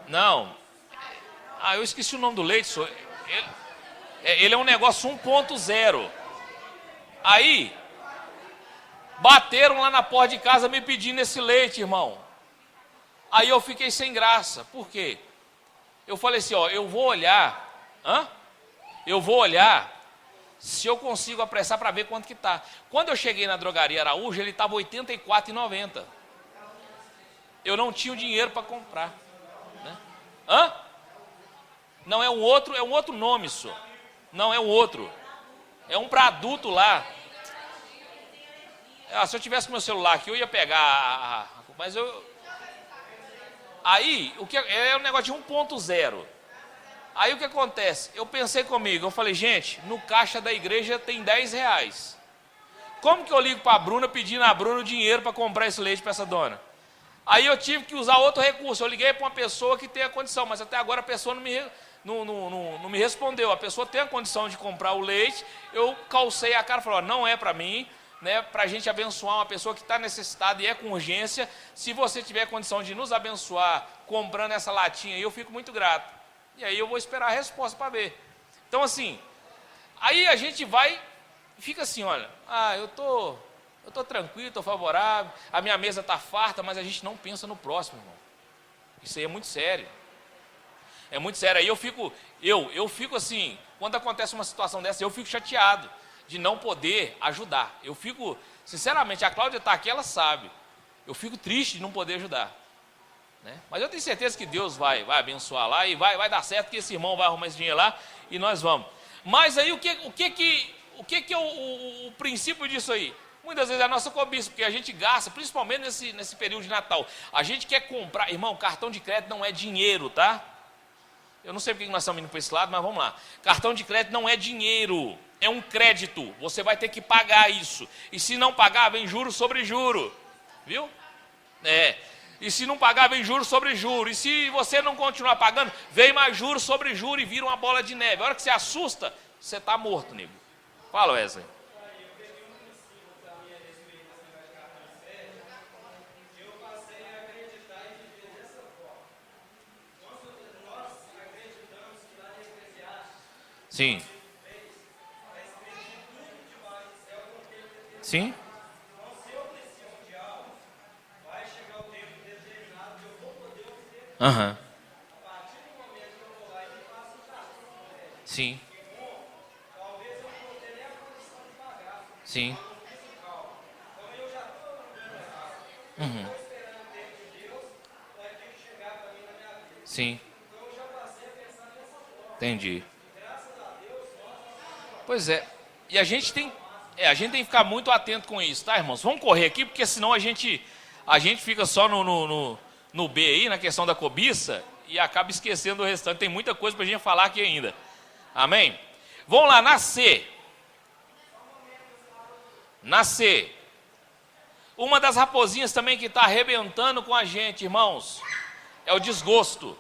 S1: Não. Ah, eu esqueci o nome do leite. Ele é um negócio 1.0. Aí, bateram lá na porta de casa me pedindo esse leite, irmão. Aí eu fiquei sem graça. Por quê? Eu falei assim, ó, eu vou olhar. Eu vou olhar se eu consigo apressar para ver quanto que tá. Quando eu cheguei na drogaria Araújo, ele estava R$ 84,90. Eu não tinha o dinheiro para comprar. Né? Não, é um outro nome, só. Não, é um outro. É um para adulto lá. Se eu tivesse com meu celular aqui, eu ia pegar. Mas eu... Aí, é um negócio de 1.0. Aí o que acontece? Eu pensei comigo, eu falei, gente, no caixa da igreja tem R$10. Como que eu ligo para a Bruna pedindo a Bruna o dinheiro para comprar esse leite para essa dona? Aí eu tive que usar outro recurso. Eu liguei para uma pessoa que tem a condição, mas até agora a pessoa não me respondeu. A pessoa tem a condição de comprar o leite. Eu calcei a cara e falei, não é para mim, né, para a gente abençoar uma pessoa que está necessitada e é com urgência. Se você tiver condição de nos abençoar comprando essa latinha aí, eu fico muito grato. E aí eu vou esperar a resposta para ver. Então assim, aí a gente vai, fica assim, olha, eu tô tranquilo, estou favorável, a minha mesa está farta, mas a gente não pensa no próximo, irmão. Isso aí é muito sério. É muito sério. Aí eu fico assim, quando acontece uma situação dessa, eu fico chateado de não poder ajudar. Eu fico, sinceramente, a Cláudia está aqui, ela sabe. Eu fico triste de não poder ajudar. Né? Mas eu tenho certeza que Deus vai abençoar lá e vai dar certo, que esse irmão vai arrumar esse dinheiro lá e nós vamos. Mas aí o que é o princípio disso aí? Muitas vezes é a nossa cobiça, porque a gente gasta, principalmente nesse período de Natal. A gente quer comprar, irmão, cartão de crédito não é dinheiro, tá? Eu não sei porque nós estamos indo para esse lado, mas vamos lá. Cartão de crédito não é dinheiro, é um crédito. Você vai ter que pagar isso. E se não pagar, vem juros sobre juro. Viu? E se não pagar, vem juros sobre juro. E se você não continuar pagando, vem mais juros sobre juro e vira uma bola de neve. A hora que você assusta, você está morto, nego. Fala, Wesley. Sim. Sim. Aham. Sim. Sim. Uhum. Sim. Entendi. Pois é. E a gente tem que ficar muito atento com isso, tá, irmãos? Vamos correr aqui, porque senão a gente fica só no B aí, na questão da cobiça, e acaba esquecendo o restante. Tem muita coisa pra gente falar aqui ainda. Amém? Vamos lá, nascer. Nascer. Uma das raposinhas também que está arrebentando com a gente, irmãos, é o desgosto.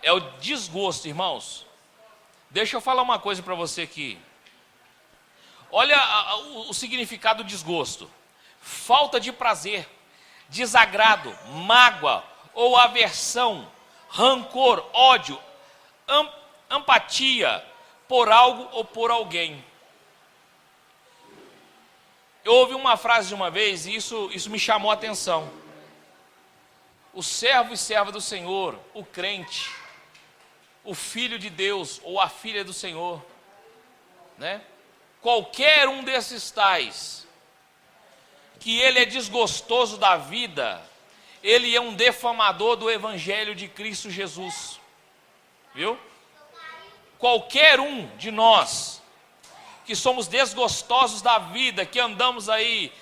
S1: É o desgosto, irmãos. Deixa eu falar uma coisa para você aqui. Olha o significado do desgosto. Falta de prazer, desagrado, mágoa ou aversão, rancor, ódio, empatia por algo ou por alguém. Eu ouvi uma frase de uma vez e isso me chamou a atenção. O servo e serva do Senhor, o crente, o filho de Deus ou a filha do Senhor, né? Qualquer um desses tais, que ele é desgostoso da vida, ele é um defamador do Evangelho de Cristo Jesus, viu? Qualquer um de nós, que somos desgostosos da vida, que andamos aí,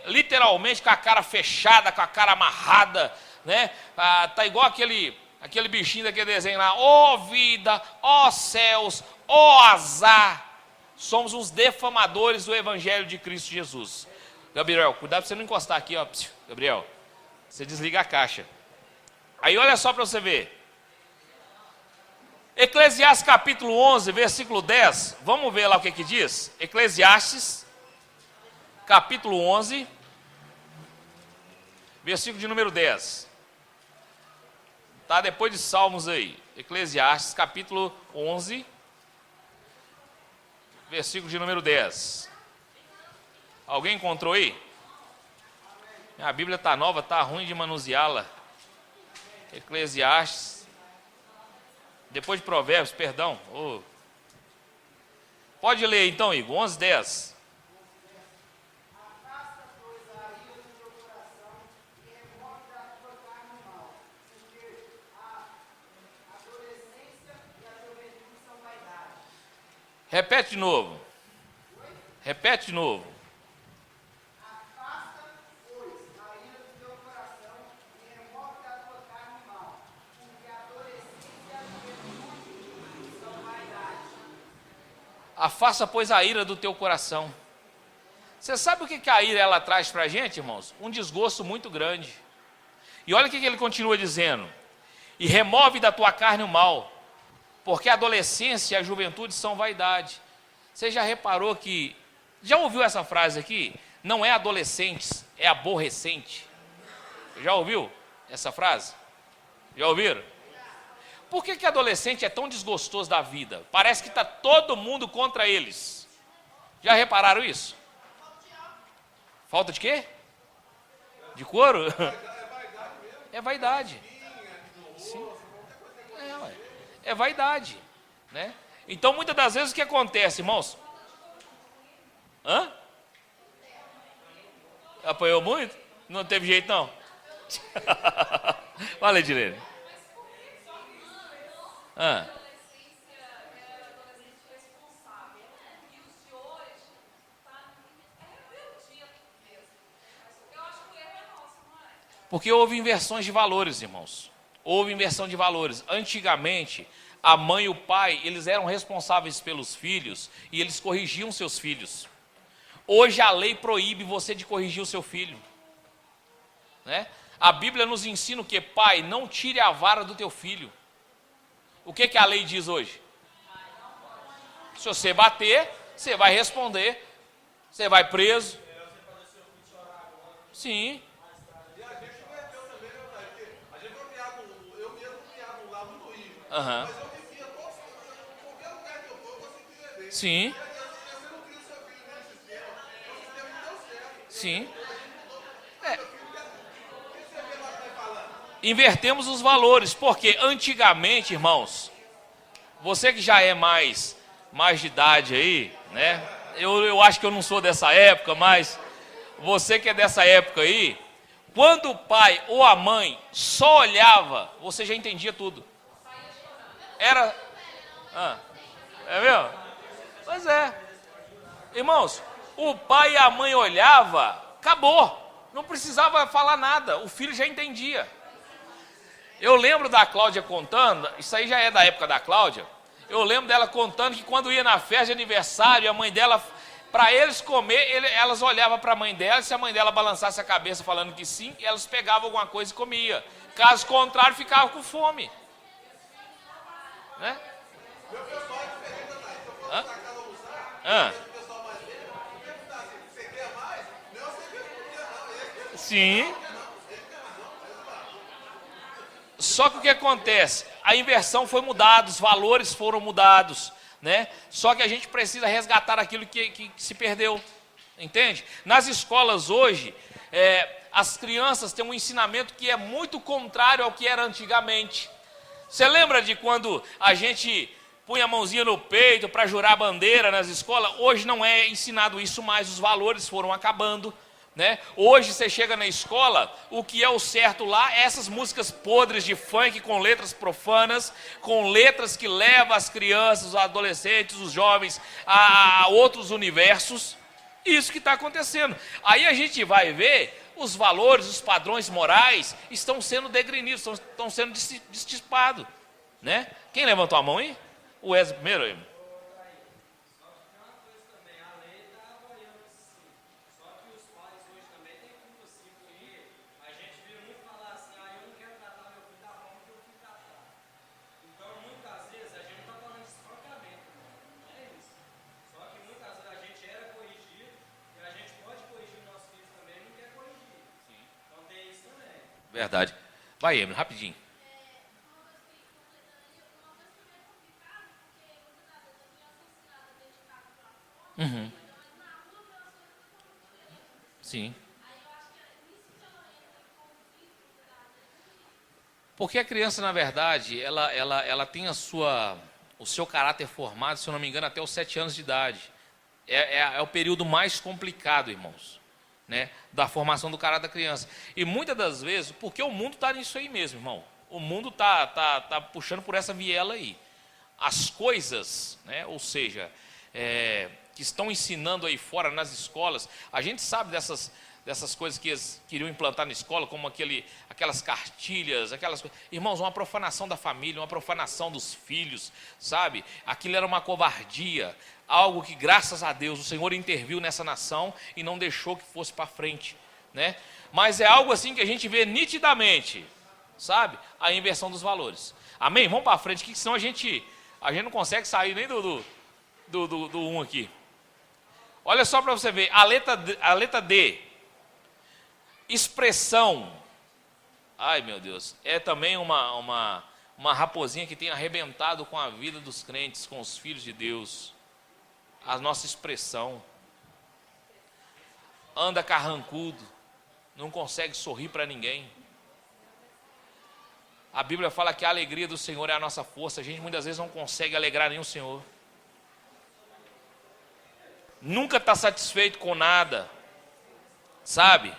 S1: literalmente com a cara fechada, com a cara amarrada, né? Tá igual aquele bichinho daquele desenho lá, ó vida, ó céus, ó azar. Somos uns defamadores do Evangelho de Cristo Jesus. Gabriel, cuidado para você não encostar aqui, ó. Gabriel, você desliga a caixa. Aí olha só para você ver. Eclesiastes capítulo 11, versículo 10. Vamos ver lá o que diz? Eclesiastes capítulo 11, versículo de número 10. Tá depois de Salmos aí. Eclesiastes capítulo 11, versículo de número 10. Alguém encontrou aí? A Bíblia está nova, está ruim de manuseá-la. Eclesiastes. Depois de Provérbios, perdão. Oh. Pode ler então, Igor, 11, 10.
S3: Afasta, pois, a ira do teu coração e remove da tua carne o mal, porque a adolescência e a juventude são vaidade.
S1: Repete de novo. Repete de novo.
S3: Afasta, pois, a ira do teu coração e remove da tua carne o mal, porque a adolescência e a juventude são vaidade.
S1: Afasta, pois, a ira do teu coração. Você sabe o que a ira ela traz para a gente, irmãos? Um desgosto muito grande. E olha o que ele continua dizendo. E remove da tua carne o mal, porque a adolescência e a juventude são vaidade. Você já reparou que... Já ouviu essa frase aqui? Não é adolescentes, é aborrecente. Já ouviu essa frase? Já ouviram? Por que adolescente é tão desgostoso da vida? Parece que está todo mundo contra eles. Já repararam isso? Falta de quê? De couro? É vaidade. Sim. É vaidade, né? Então, muitas das vezes, o que acontece, irmãos? Hã? Apanhou muito? Não teve jeito, não? Fala, Edilene. Ah. Porque houve inversões de valores, irmãos. Houve inversão de valores. Antigamente, a mãe e o pai, eles eram responsáveis pelos filhos e eles corrigiam seus filhos. Hoje a lei proíbe você de corrigir o seu filho, né? A Bíblia nos ensina o que? Pai, não tire a vara do teu filho. O que a lei diz hoje? Se você bater, você vai responder, você vai preso. Sim.
S2: E a gente inverteu também, né, porque a gente foi criado, eu mesmo fui criado um lá muito horrível.
S1: Aham.
S2: Mas eu vivia todo, qualquer lugar que eu for, eu consegui viver.
S1: Sim.
S2: E aí, você não cria o seu filho nesse sistema, é um sistema que deu certo.
S1: Sim.
S2: O que você vê lá que tá falando?
S1: Invertemos os valores, porque antigamente, irmãos, você que já é mais de idade aí, né? Eu acho que eu não sou dessa época, mas você que é dessa época aí, quando o pai ou a mãe só olhava, você já entendia tudo. Era... é mesmo? Pois é. Irmãos, o pai e a mãe olhava, acabou. Não precisava falar nada, o filho já entendia. Eu lembro da Cláudia contando, isso aí já é da época da Cláudia, eu lembro dela contando que quando ia na festa de aniversário, a mãe dela, para eles comer, elas olhavam para a mãe dela, se a mãe dela balançasse a cabeça falando que sim, elas pegavam alguma coisa e comia. Caso contrário, ficavam com fome. Né?
S2: Meu pessoal é diferente, né? Se eu for
S1: Hã?
S2: na casa almoçar,
S1: Hã?
S2: o pessoal mais velho, perguntar assim, você quer mais? Não, você quer não, ele quer
S1: Sim. Só que o que acontece? A inversão foi mudada, os valores foram mudados, né? Só que a gente precisa resgatar aquilo que se perdeu, entende? Nas escolas hoje, as crianças têm um ensinamento que é muito contrário ao que era antigamente. Você lembra de quando a gente punha a mãozinha no peito para jurar bandeira nas escolas? Hoje não é ensinado isso mais, os valores foram acabando. Né? Hoje você chega na escola, o que é o certo lá é essas músicas podres de funk com letras profanas, com letras que levam as crianças, os adolescentes, os jovens a outros universos. Isso que está acontecendo. Aí a gente vai ver os valores, os padrões morais estão sendo degrinidos, estão sendo dissipados. Né? Quem levantou a mão aí? O Wesley primeiro aí. Verdade. Vai, Emily, rapidinho. Uhum. Sim. Porque a criança, na verdade, ela tem o seu caráter formado, se eu não me engano, até os 7 anos de idade. É o período mais complicado, irmãos, né, da formação do caráter da criança. E muitas das vezes, porque o mundo está nisso aí mesmo, irmão. O mundo tá puxando por essa viela aí. As coisas, né, ou seja, que estão ensinando aí fora nas escolas, a gente sabe dessas coisas que eles queriam implantar na escola, como aquelas cartilhas, aquelas coisas. Irmãos, uma profanação da família, uma profanação dos filhos, sabe? Aquilo era uma covardia, algo que, graças a Deus, o Senhor interviu nessa nação e não deixou que fosse para frente, né? Mas é algo assim que a gente vê nitidamente, sabe? A inversão dos valores. Amém? Vamos para frente, que senão a gente não consegue sair nem do 1 aqui. Olha só para você ver, a letra D. Expressão. Ai, meu Deus. É também uma raposinha que tem arrebentado com a vida dos crentes, com os filhos de Deus. A nossa expressão. Anda carrancudo. Não consegue sorrir para ninguém. A Bíblia fala que a alegria do Senhor é a nossa força. A gente muitas vezes não consegue alegrar nenhum Senhor. Nunca está satisfeito com nada. Sabe?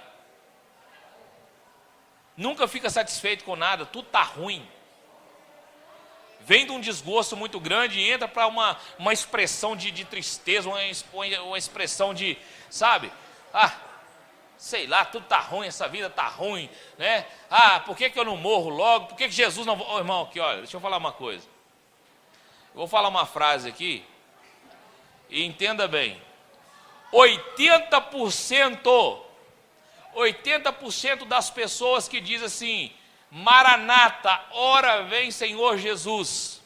S1: Nunca fica satisfeito com nada, tudo está ruim. Vem de um desgosto muito grande e entra para uma expressão de tristeza, uma expressão de, sabe? Sei lá, tudo está ruim, essa vida está ruim, né? Por que eu não morro logo? Por que Jesus não... Ô, irmão, aqui, olha, deixa eu falar uma coisa. Eu vou falar uma frase aqui e entenda bem. 80% das pessoas que dizem assim, Maranata, ora vem Senhor Jesus,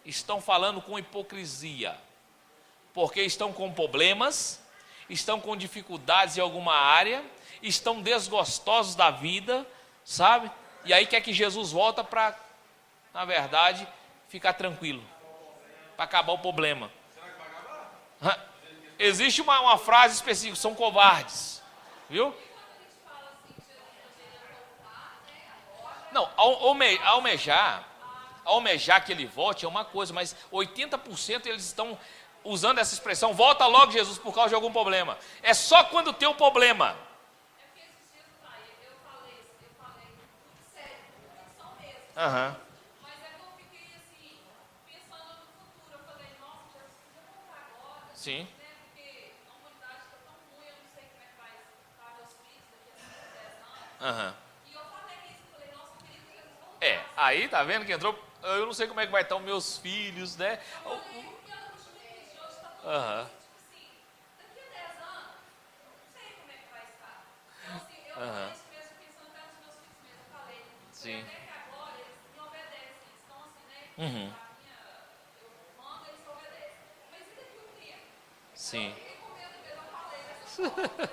S1: estão falando com hipocrisia, porque estão com problemas, estão com dificuldades em alguma área, estão desgostosos da vida, sabe? E aí quer que Jesus volta para, na verdade, ficar tranquilo, para acabar o problema. Existe uma frase específica, são covardes, viu? Não, almejar que ele volte é uma coisa, mas 80% eles estão usando essa expressão, volta logo Jesus por causa de algum problema. É só quando tem um problema. Aham.
S4: Mas é que eu fiquei assim, pensando no futuro. Eu falei, nossa, Jesus podia voltar agora.
S1: Sim.
S4: Né? Porque a humanidade está tão ruim, eu não sei como é que vai estar meus filhos daqui a 5, 10 anos.
S1: Aham.
S4: E eu falei isso, eu falei, nossa, eu queria que Jesus voltasse.
S1: Aí tá vendo que entrou, eu não sei como é que vai estar os meus filhos, né?
S4: Porque a última crise de hoje está tão
S1: Aham.
S4: tipo assim, daqui a 10 anos, eu não sei como é que vai estar. Então assim, eu falei isso mesmo, pensando até nos meus filhos mesmo, eu falei,
S1: Sim.
S4: até que agora eles me obedecem, eles estão assim, né?
S1: Uhum.
S4: Eu mando, eles obedecem. Mas e daqui a um tempo?
S1: Sim.
S4: Eu fiquei com medo mesmo, eu falei dessas coisas, eu queria que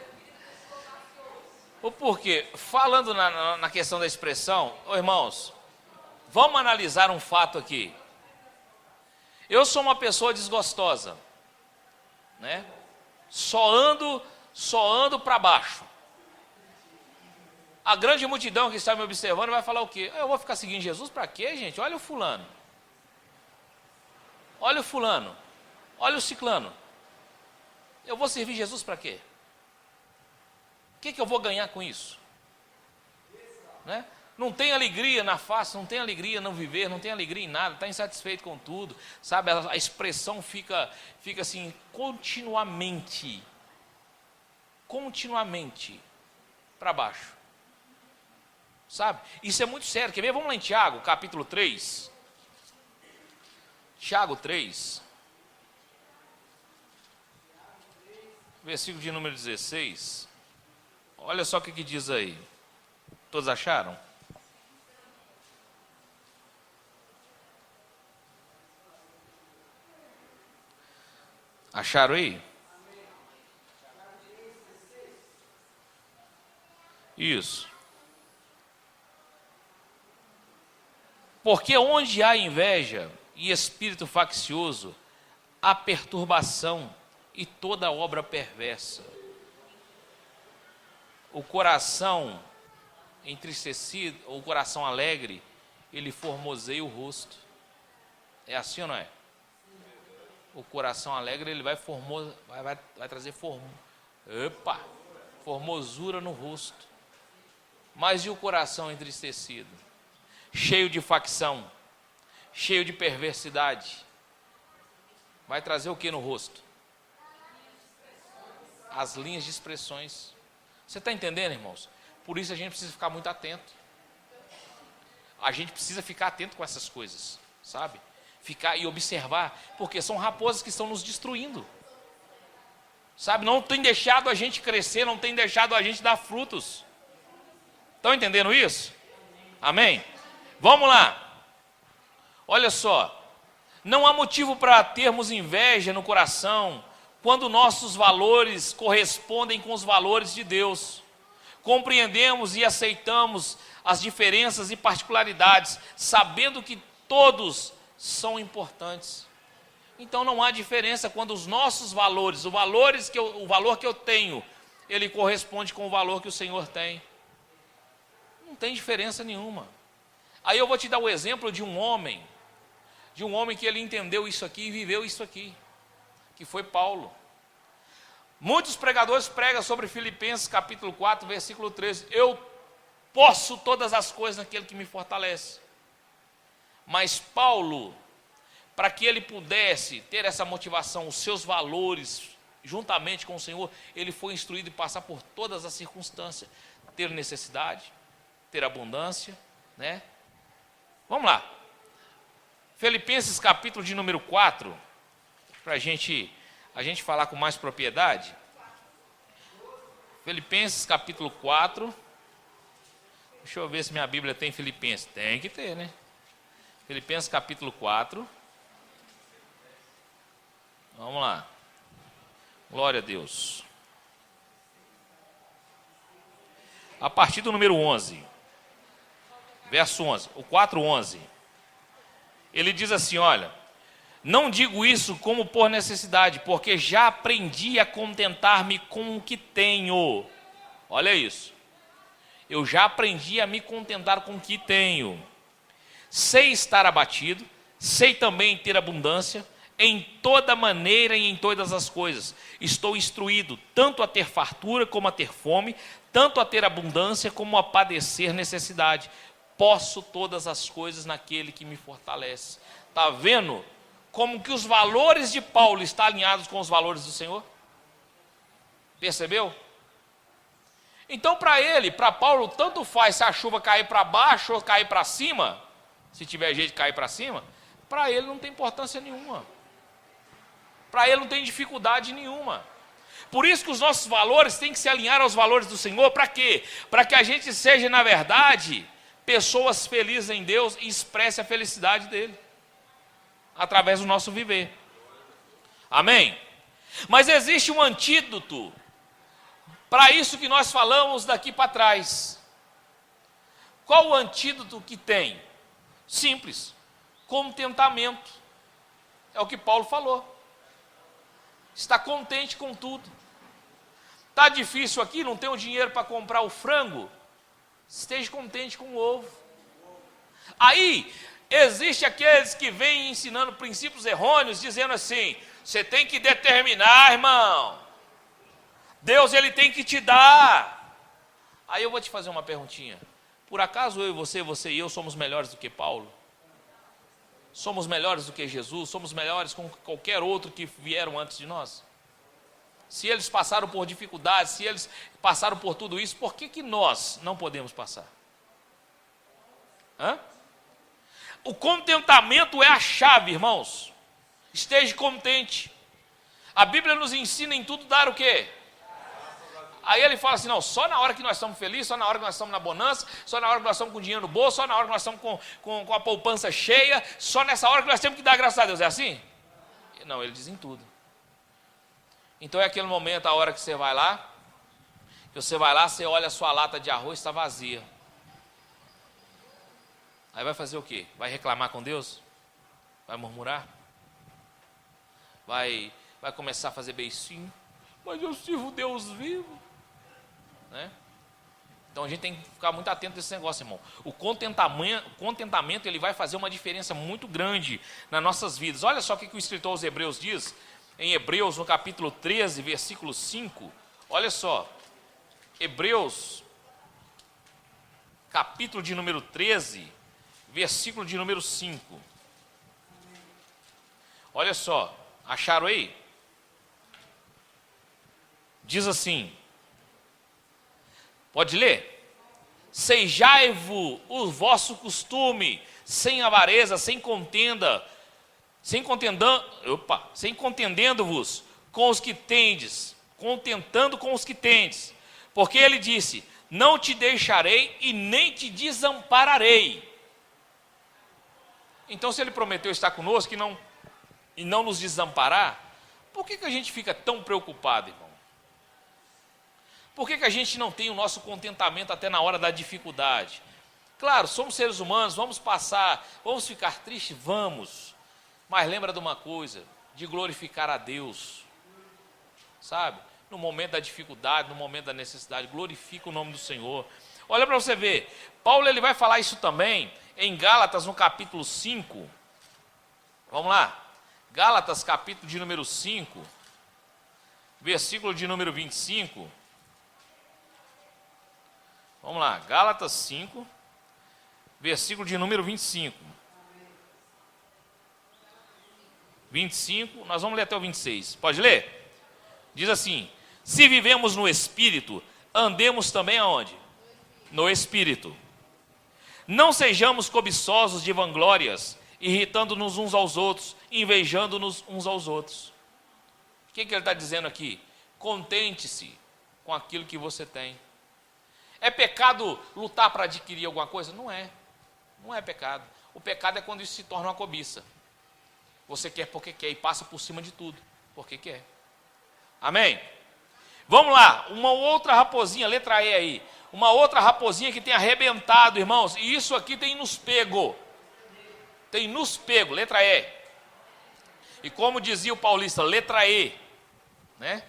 S4: eles voltassem hoje.
S1: O porquê? Falando na questão da expressão, irmãos, vamos analisar um fato aqui. Eu sou uma pessoa desgostosa, né? Só ando para baixo. A grande multidão que está me observando vai falar o quê? Eu vou ficar seguindo Jesus para quê, gente? Olha o fulano. Olha o fulano. Olha o ciclano. Eu vou servir Jesus para quê? O que eu vou ganhar com isso? Né? Não tem alegria na face, não tem alegria no viver, não tem alegria em nada, está insatisfeito com tudo, sabe? A expressão fica assim, continuamente para baixo, sabe? Isso é muito sério. Quer ver? Vamos lá em Tiago, capítulo 3. Tiago 3, versículo de número 16. Olha só o que diz aí. Todos acharam? Acharam aí? Isso. Porque onde há inveja e espírito faccioso, há perturbação e toda obra perversa. O coração entristecido, o coração alegre, ele formoseia o rosto. É assim ou não é? O coração alegre, ele vai trazer formosura no rosto. Mas e o coração entristecido? Cheio de facção, cheio de perversidade, vai trazer o que no rosto? As linhas de expressões. Você está entendendo, irmãos? Por isso a gente precisa ficar muito atento. A gente precisa ficar atento com essas coisas, sabe? Ficar e observar, porque são raposas que estão nos destruindo. Sabe? Não tem deixado a gente crescer, não tem deixado a gente dar frutos. Estão entendendo isso? Amém? Vamos lá. Olha só. Não há motivo para termos inveja no coração quando nossos valores correspondem com os valores de Deus. Compreendemos e aceitamos as diferenças e particularidades, sabendo que todos são importantes. Então não há diferença quando os nossos valores, o valor que eu tenho, ele corresponde com o valor que o Senhor tem. Não tem diferença nenhuma. Aí eu vou te dar o exemplo de um homem que ele entendeu isso aqui e viveu isso aqui, que foi Paulo. Muitos pregadores pregam sobre Filipenses capítulo 4, versículo 13. Eu posso todas as coisas naquele que me fortalece. Mas Paulo, para que ele pudesse ter essa motivação, os seus valores, juntamente com o Senhor, ele foi instruído a passar por todas as circunstâncias. Ter necessidade, ter abundância, né? Vamos lá. Filipenses capítulo de número 4, para a gente falar com mais propriedade. Filipenses capítulo 4. Deixa eu ver se minha Bíblia tem Filipenses. Tem que ter, né? Filipenses capítulo 4. Vamos lá. Glória a Deus. A partir do número 11. Verso 11. O 4:11. Ele diz assim, olha. Não digo isso como por necessidade, porque já aprendi a contentar-me com o que tenho. Olha isso. Eu já aprendi a me contentar com o que tenho. Sei estar abatido, sei também ter abundância, em toda maneira e em todas as coisas. Estou instruído tanto a ter fartura como a ter fome, tanto a ter abundância como a padecer necessidade. Posso todas as coisas naquele que me fortalece. Está vendo como que os valores de Paulo estão alinhados com os valores do Senhor? Percebeu? Então para Paulo, tanto faz se a chuva cair para baixo ou cair para cima, se tiver jeito de cair para cima, para ele não tem importância nenhuma. Para ele não tem dificuldade nenhuma. Por isso que os nossos valores têm que se alinhar aos valores do Senhor. Para quê? Para que a gente seja, na verdade, pessoas felizes em Deus e expresse a felicidade dele através do nosso viver. Amém? Mas existe um antídoto para isso que nós falamos daqui para trás. Qual o antídoto que tem? Simples. Contentamento. É o que Paulo falou. Está contente com tudo. Está difícil aqui, não tenho dinheiro para comprar o frango? Esteja contente com o ovo. Aí, existe aqueles que vêm ensinando princípios errôneos, dizendo assim, você tem que determinar, irmão. Deus, ele tem que te dar. Aí eu vou te fazer uma perguntinha. Por acaso eu e você e eu somos melhores do que Paulo? Somos melhores do que Jesus? Somos melhores com qualquer outro que vieram antes de nós? Se eles passaram por dificuldades, se eles passaram por tudo isso, por que nós não podemos passar? Hã? O contentamento é a chave, irmãos. Esteja contente. A Bíblia nos ensina em tudo dar o quê? Aí ele fala assim, não, só na hora que nós estamos felizes, só na hora que nós estamos na bonança, só na hora que nós estamos com dinheiro no bolso, só na hora que nós estamos com a poupança cheia, só nessa hora que nós temos que dar graças a Deus. É assim? Não, ele diz em tudo. Então é aquele momento, a hora que você vai lá, você olha a sua lata de arroz, está vazia. Aí vai fazer o quê? Vai reclamar com Deus? Vai murmurar? Vai começar a fazer beicinho? Mas eu sirvo Deus vivo. Né? Então a gente tem que ficar muito atento nesse negócio, irmão. O contentamento ele vai fazer uma diferença muito grande nas nossas vidas. Olha só o que o escritor aos Hebreus diz, em Hebreus, no capítulo 13, versículo 5. Olha só, Hebreus, capítulo de número 13, versículo de número 5. Olha só, acharam aí? Diz assim, pode ler? Sejai-vos o vosso costume, sem avareza, sem contendendo-vos com os que tendes, contentando com os que tendes. Porque ele disse, não te deixarei e nem te desampararei. Então se ele prometeu estar conosco e não nos desamparar, por que a gente fica tão preocupado, irmão? Por que a gente não tem o nosso contentamento até na hora da dificuldade? Claro, somos seres humanos, vamos passar, vamos ficar tristes, vamos. Mas lembra de uma coisa, de glorificar a Deus. Sabe? No momento da dificuldade, no momento da necessidade, glorifica o nome do Senhor. Olha para você ver, Paulo ele vai falar isso também em Gálatas, no capítulo 5. Vamos lá. Gálatas, capítulo de número 5, versículo de número 25. Vamos lá, Gálatas 5, versículo de número 25. 25, nós vamos ler até o 26. Pode ler? Diz assim, se vivemos no Espírito, andemos também aonde? No Espírito. Não sejamos cobiçosos de vanglórias, irritando-nos uns aos outros, invejando-nos uns aos outros. O que ele está dizendo aqui? Contente-se com aquilo que você tem. É pecado lutar para adquirir alguma coisa? Não é. Não é pecado. O pecado é quando isso se torna uma cobiça. Você quer porque quer e passa por cima de tudo porque quer. Amém? Vamos lá. Uma outra raposinha, letra E aí. Uma outra raposinha que tem arrebentado, irmãos. E isso aqui tem nos pego. Tem nos pego, letra E. E como dizia o paulista, letra E. Né?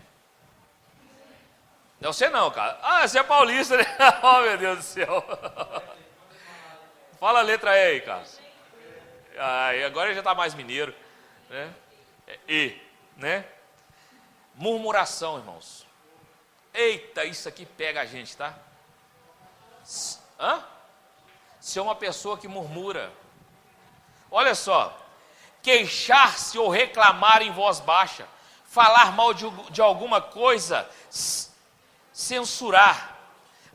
S1: Não, você não, cara. Ah, você é paulista, né? Oh, meu Deus do céu. Fala a letra E aí, cara. Ah, agora já está mais mineiro. Né? É E, né? Murmuração, irmãos. Eita, isso aqui pega a gente, tá? Hã? Se é uma pessoa que murmura. Olha só. Queixar-se ou reclamar em voz baixa. Falar mal de alguma coisa. Censurar,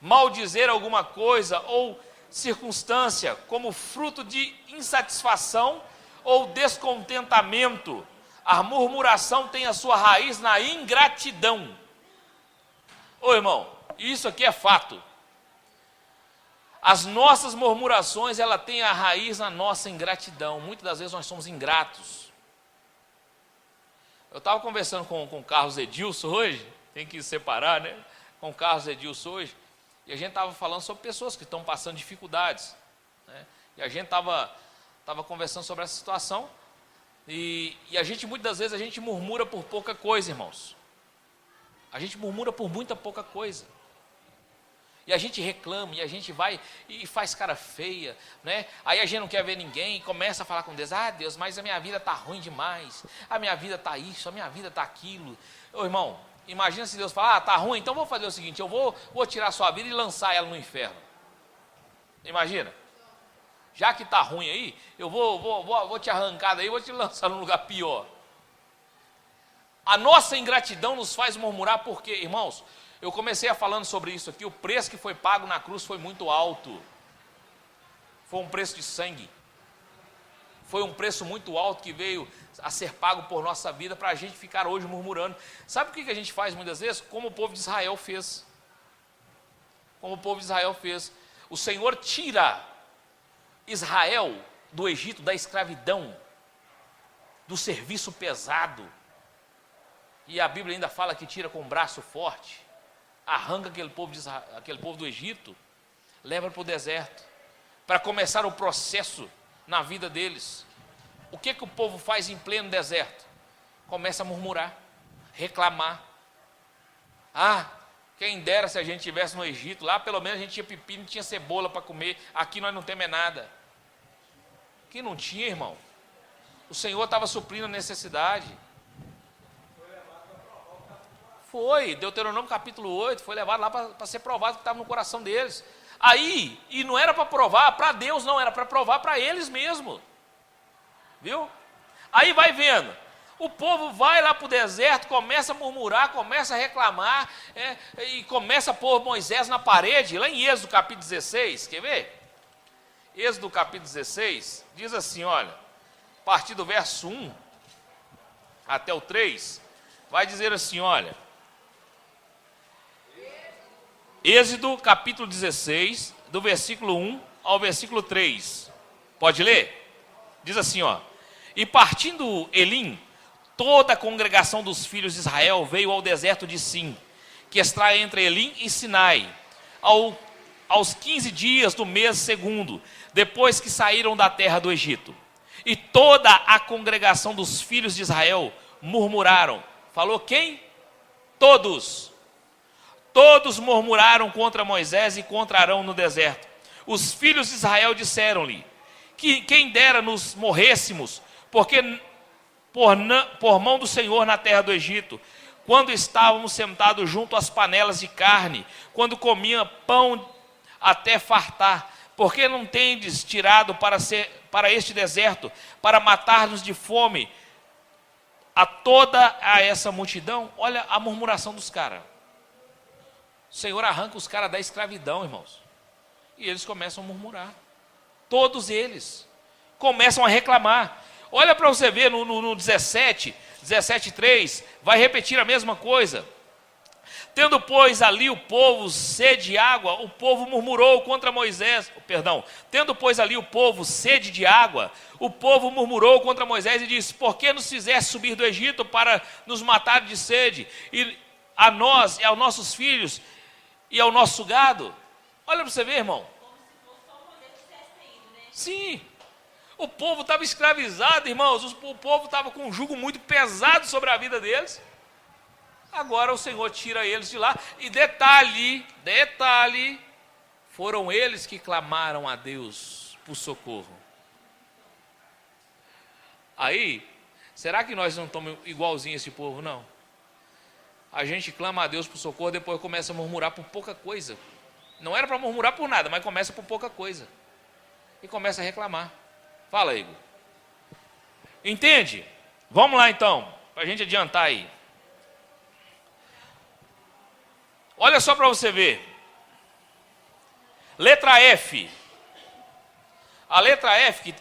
S1: maldizer alguma coisa ou circunstância como fruto de insatisfação ou descontentamento. A murmuração tem a sua raiz na ingratidão. Ô irmão, isso aqui é fato. As nossas murmurações, ela tem a raiz na nossa ingratidão. Muitas das vezes nós somos ingratos. Eu estava conversando com o Carlos Edilson hoje, tem que separar, né? Com o Carlos Edilson hoje, e a gente estava falando sobre pessoas que estão passando dificuldades. Né? E a gente estava conversando sobre essa situação, e a gente, muitas das vezes, a gente murmura por pouca coisa, irmãos. A gente murmura por muita pouca coisa. E a gente reclama, e a gente vai e faz cara feia, né? Aí a gente não quer ver ninguém, e começa a falar com Deus, ah Deus, mas a minha vida está ruim demais, a minha vida está isso, a minha vida está aquilo. Ô irmão, imagina se Deus falar, ah, está ruim, então vou fazer o seguinte, eu vou tirar a sua vida e lançar ela no inferno. Imagina, já que está ruim aí, eu vou te arrancar daí, vou te lançar num lugar pior. A nossa ingratidão nos faz murmurar porque, irmãos, eu comecei falando sobre isso aqui, o preço que foi pago na cruz foi muito alto. Foi um preço de sangue. Foi um preço muito alto que veio a ser pago por nossa vida para a gente ficar hoje murmurando. Sabe o que a gente faz muitas vezes? Como o povo de Israel fez. Como o povo de Israel fez. O Senhor tira Israel do Egito, da escravidão, do serviço pesado. E a Bíblia ainda fala que tira com um braço forte. Arranca aquele povo do Egito, leva para o deserto. para começar o processo na vida deles. O que o povo faz em pleno deserto? Começa a murmurar, reclamar. Ah, quem dera se a gente estivesse no Egito, lá pelo menos a gente tinha pepino, tinha cebola para comer, aqui nós não temos nada. Aqui não tinha, irmão. O Senhor estava suprindo a necessidade. Foi, Deuteronômio capítulo 8, foi levado lá para ser provado o que estava no coração deles. Aí, e não era para provar para Deus, não, era para provar para eles mesmos. Viu? Aí vai vendo. O povo vai lá para o deserto, começa a murmurar, começa a reclamar, e começa a pôr Moisés na parede, lá em Êxodo capítulo 16, quer ver? Êxodo capítulo 16, diz assim, olha, a partir do verso 1 até o 3, vai dizer assim, olha, Êxodo capítulo 16, do versículo 1 ao versículo 3, pode ler? Diz assim, ó, e partindo Elim, toda a congregação dos filhos de Israel veio ao deserto de Sim, que está entre Elim e Sinai, aos 15 dias do mês segundo, depois que saíram da terra do Egito. E toda a congregação dos filhos de Israel murmuraram. Falou quem? Todos. Todos murmuraram contra Moisés e contra Arão no deserto. Os filhos de Israel disseram-lhe, que quem dera nos morrêssemos, porque por mão do Senhor na terra do Egito, quando estávamos sentados junto às panelas de carne, quando comia pão até fartar, porque não tendes tirado para este deserto, para matar-nos de fome toda essa multidão? Olha a murmuração dos caras. O Senhor arranca os caras da escravidão, irmãos, e eles começam a murmurar. Todos eles começam a reclamar. Olha para você ver no 17:3, vai repetir a mesma coisa. Tendo, pois, ali o povo sede de água, o povo murmurou contra Moisés. Tendo, pois, ali o povo sede de água, o povo murmurou contra Moisés e disse, por que nos fizeste subir do Egito para nos matar de sede? E a nós, e aos nossos filhos, e ao nosso gado? Olha para você ver, irmão. Sim. O povo estava escravizado, irmãos. O povo estava com um jugo muito pesado sobre a vida deles. Agora o Senhor tira eles de lá. E detalhe, foram eles que clamaram a Deus por socorro. Aí, será que nós não estamos igualzinho a esse povo? Não. A gente clama a Deus por socorro, depois começa a murmurar por pouca coisa. Não era para murmurar por nada, mas começa por pouca coisa. E começa a reclamar. Fala, Igor. Entende? Vamos lá então, para a gente adiantar aí. Olha só para você ver. Letra F. A letra F,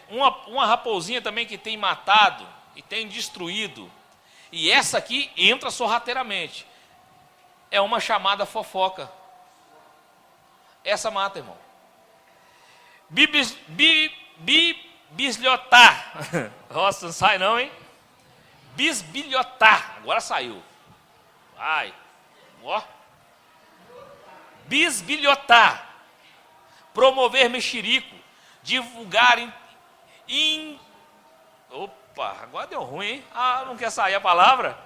S1: uma raposinha também que tem matado e tem destruído. E essa aqui entra sorrateiramente. É uma chamada fofoca. Essa mata, irmão. Bisbilhotar. Nossa, não sai não, hein? Bisbilhotar. Agora saiu. Vai. Ó. Bisbilhotar. Promover mexerico. Divulgar Opa, agora deu ruim, hein? Ah, não quer sair a palavra?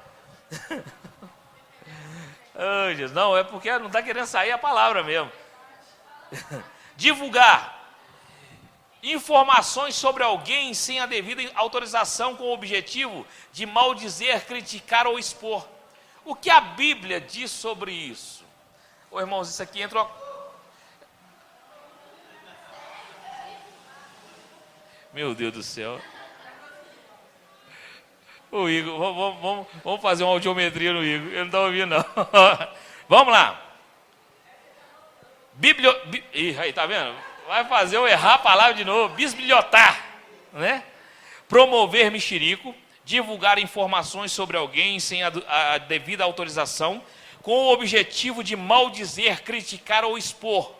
S1: Oh, Jesus, não, é porque não está querendo sair a palavra mesmo. Divulgar informações sobre alguém sem a devida autorização, com o objetivo de maldizer, criticar ou expor. O que a Bíblia diz sobre isso? Ô, irmãos, isso aqui entra... Meu Deus do céu. O Igor, vamos fazer uma audiometria no Igor. Ele não está ouvindo, não. Vamos lá. Ih, aí, tá vendo? Vai fazer eu errar a palavra de novo. Bisbilhotar, né? Promover mexerico, divulgar informações sobre alguém sem a devida autorização, com o objetivo de maldizer, criticar ou expor.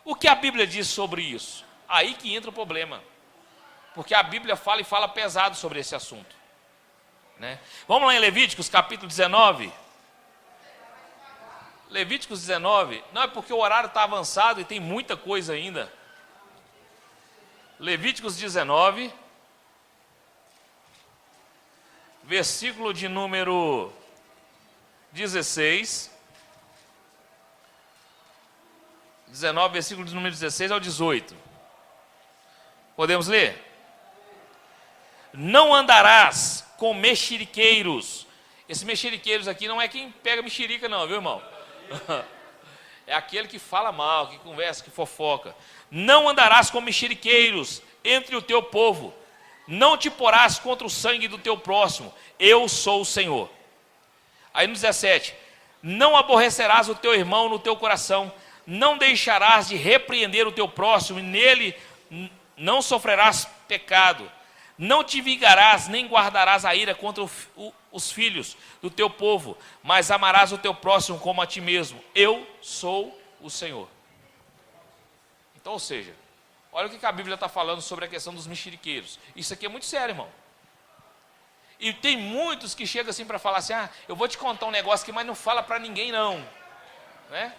S1: O que a Bíblia diz sobre isso? Aí que entra o problema. Porque a Bíblia fala e fala pesado sobre esse assunto, né? Vamos lá em Levíticos capítulo 19. Levíticos 19. Não, é porque o horário está avançado e tem muita coisa ainda. Levíticos 19, versículo de número 16. 19, versículo de número 16 ao 18. Podemos ler? Não andarás com mexeriqueiros. Esse mexeriqueiros aqui não é quem pega mexerica não, viu, irmão? É aquele que fala mal, que conversa, que fofoca. Não andarás com mexeriqueiros entre o teu povo. Não te porás contra o sangue do teu próximo. Eu sou o Senhor. Aí no 17. Não aborrecerás o teu irmão no teu coração. Não deixarás de repreender o teu próximo, e nele não sofrerás pecado. Não te vingarás, nem guardarás a ira contra os filhos do teu povo, mas amarás o teu próximo como a ti mesmo. Eu sou o Senhor. Então, ou seja, olha o que a Bíblia está falando sobre a questão dos mexeriqueiros. Isso aqui é muito sério, irmão. E tem muitos que chegam assim para falar assim, eu vou te contar um negócio aqui, mas não fala para ninguém não. Né?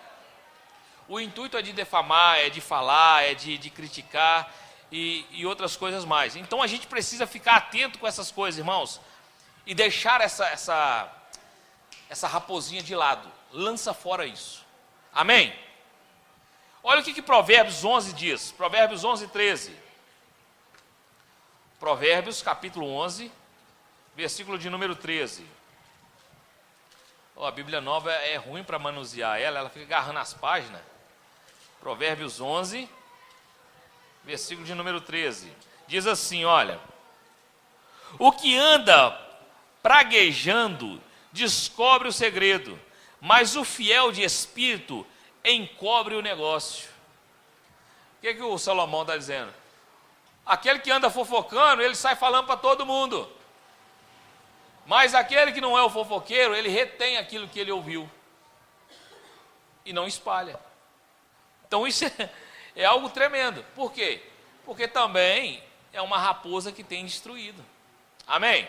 S1: O intuito é de defamar, é de falar, é de criticar e outras coisas mais. Então a gente precisa ficar atento com essas coisas, irmãos, e deixar essa raposinha de lado. Lança fora isso. Amém? Olha o que Provérbios 11 diz. Provérbios 11, 13. Provérbios, capítulo 11, versículo de número 13. A Bíblia Nova é ruim para manusear ela fica agarrando as páginas. Provérbios 11, versículo de número 13. Diz assim, olha. O que anda praguejando descobre o segredo, mas o fiel de espírito encobre o negócio. O que o Salomão está dizendo? Aquele que anda fofocando, ele sai falando para todo mundo. Mas aquele que não é o fofoqueiro, ele retém aquilo que ele ouviu. E não espalha. Então isso é algo tremendo. Por quê? Porque também é uma raposa que tem destruído. Amém?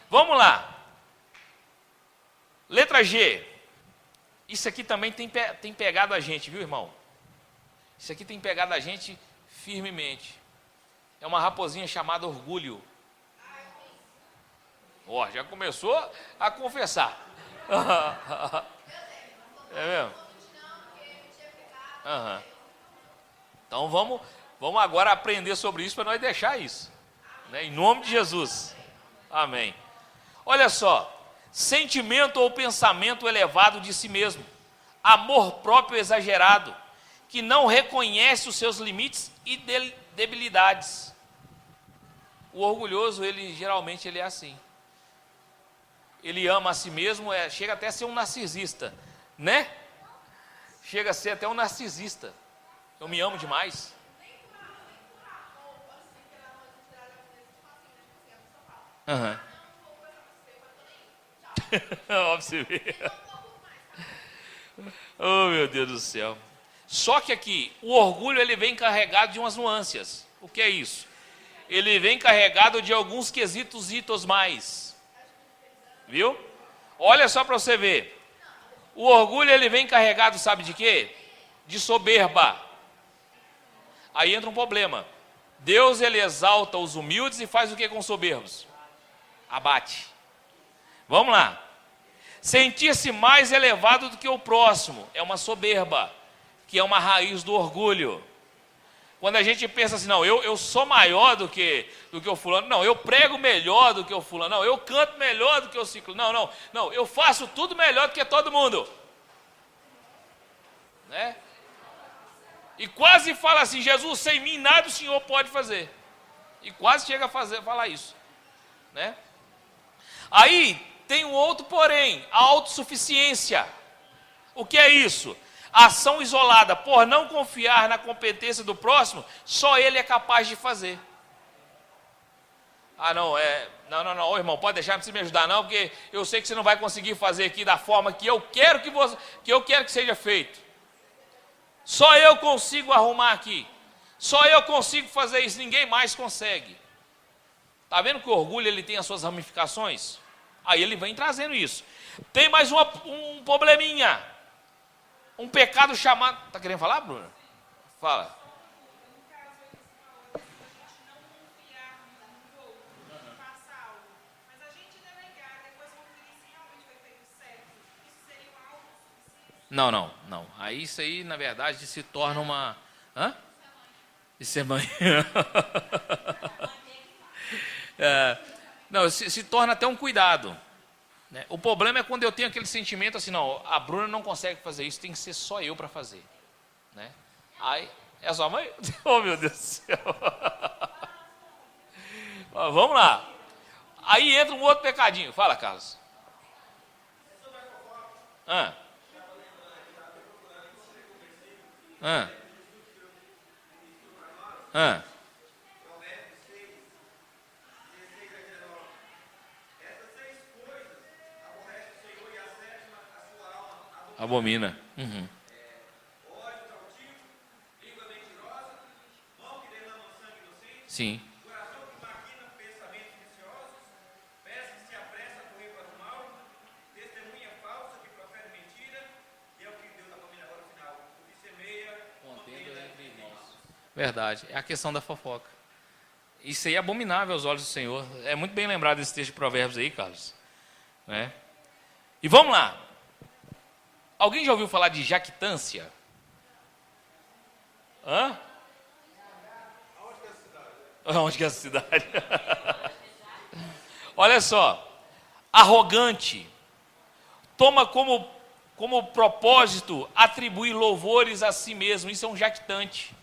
S1: Vamos lá. Letra G. Isso aqui também tem pegado a gente, viu, irmão? Isso aqui tem pegado a gente firmemente. É uma raposinha chamada orgulho. Já começou a confessar. É mesmo? Uhum. Então vamos agora aprender sobre isso para nós deixar isso. Né? Em nome de Jesus. Amém. Olha só. Sentimento ou pensamento elevado de si mesmo. Amor próprio exagerado. Que não reconhece os seus limites e debilidades. O orgulhoso, geralmente ele é assim. Ele ama a si mesmo, chega até a ser um narcisista, né? Chega a ser até um narcisista. Eu me amo demais. Aham. Ó, pra você ver. Oh, meu Deus do céu. Só que aqui, o orgulho ele vem carregado de umas nuances. O que é isso? Ele vem carregado de alguns quesitos mais. Viu? Olha só para você ver. O orgulho ele vem carregado, sabe de quê? De soberba. Aí entra um problema. Deus ele exalta os humildes e faz o que com os soberbos? Abate. Vamos lá. Sentir-se mais elevado do que o próximo é uma soberba, que é uma raiz do orgulho. Quando a gente pensa assim, não, eu sou maior do que o fulano, não, eu prego melhor do que o fulano, não, eu canto melhor do que o ciclano, não, eu faço tudo melhor do que todo mundo. Né? E quase fala assim, Jesus, sem mim nada o Senhor pode fazer. E quase chega a falar isso. Né? Aí tem um outro porém, a autossuficiência. O que é isso? A ação isolada, por não confiar na competência do próximo, só ele é capaz de fazer. Não, irmão, pode deixar, não precisa me ajudar não, porque eu sei que você não vai conseguir fazer aqui da forma que eu quero que seja feito. Só eu consigo arrumar aqui. Só eu consigo fazer isso, ninguém mais consegue. Está vendo que o orgulho ele tem as suas ramificações? Aí ele vem trazendo isso. Tem mais um probleminha. Um pecado chamado... Está querendo falar, Bruna? Fala. Não. Aí isso aí, na verdade, se torna uma... Hã? Isso é mãe. Não, se torna até um cuidado. Né? O problema é quando eu tenho aquele sentimento assim, não, a Bruna não consegue fazer isso, tem que ser só eu para fazer. Né? Aí, é sua mãe? Oh, meu Deus do céu. Ó, vamos lá. Aí entra um outro pecadinho. Fala, Carlos. Ah. Ah. Ah. Abomina. Uhum. Sim. Verdade. É a questão da fofoca. Isso aí é abominável aos olhos do Senhor. É muito bem lembrado esse texto de Provérbios aí, Carlos. Né? E vamos lá. Alguém já ouviu falar de jactância? Hã? Onde que é a cidade? Olha só. Arrogante. Toma como propósito atribuir louvores a si mesmo. Isso é um jactante.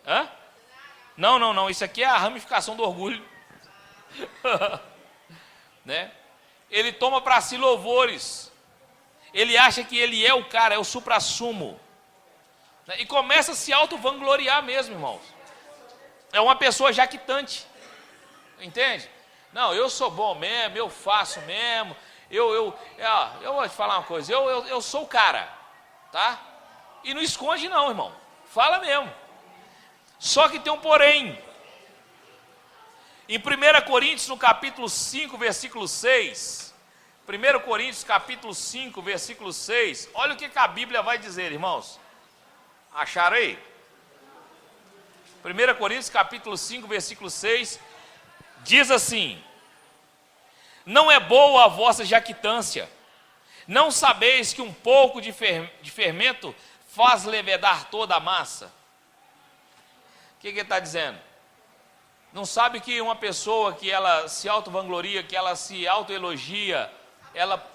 S1: Hã? Não. Isso aqui é a ramificação do orgulho. Né? Ele toma para si louvores. Ele acha que ele é o cara, é o suprassumo. Né? E começa a se auto-vangloriar mesmo, irmãos. É uma pessoa jactante. Entende? Não, eu sou bom mesmo, eu faço mesmo. Eu vou te falar uma coisa. Eu sou o cara. Tá? E não esconde não, irmão. Fala mesmo. Só que tem um porém. Em 1 Coríntios, no capítulo 5, versículo 6... 1 Coríntios, capítulo 5, versículo 6. Olha o que a Bíblia vai dizer, irmãos. Acharam aí? 1 Coríntios, capítulo 5, versículo 6. Diz assim: não é boa a vossa jactância. Não sabeis que um pouco de fermento faz levedar toda a massa? O que ele está dizendo? Não sabe que uma pessoa que ela se auto-vangloria, que ela se auto-elogia, ela...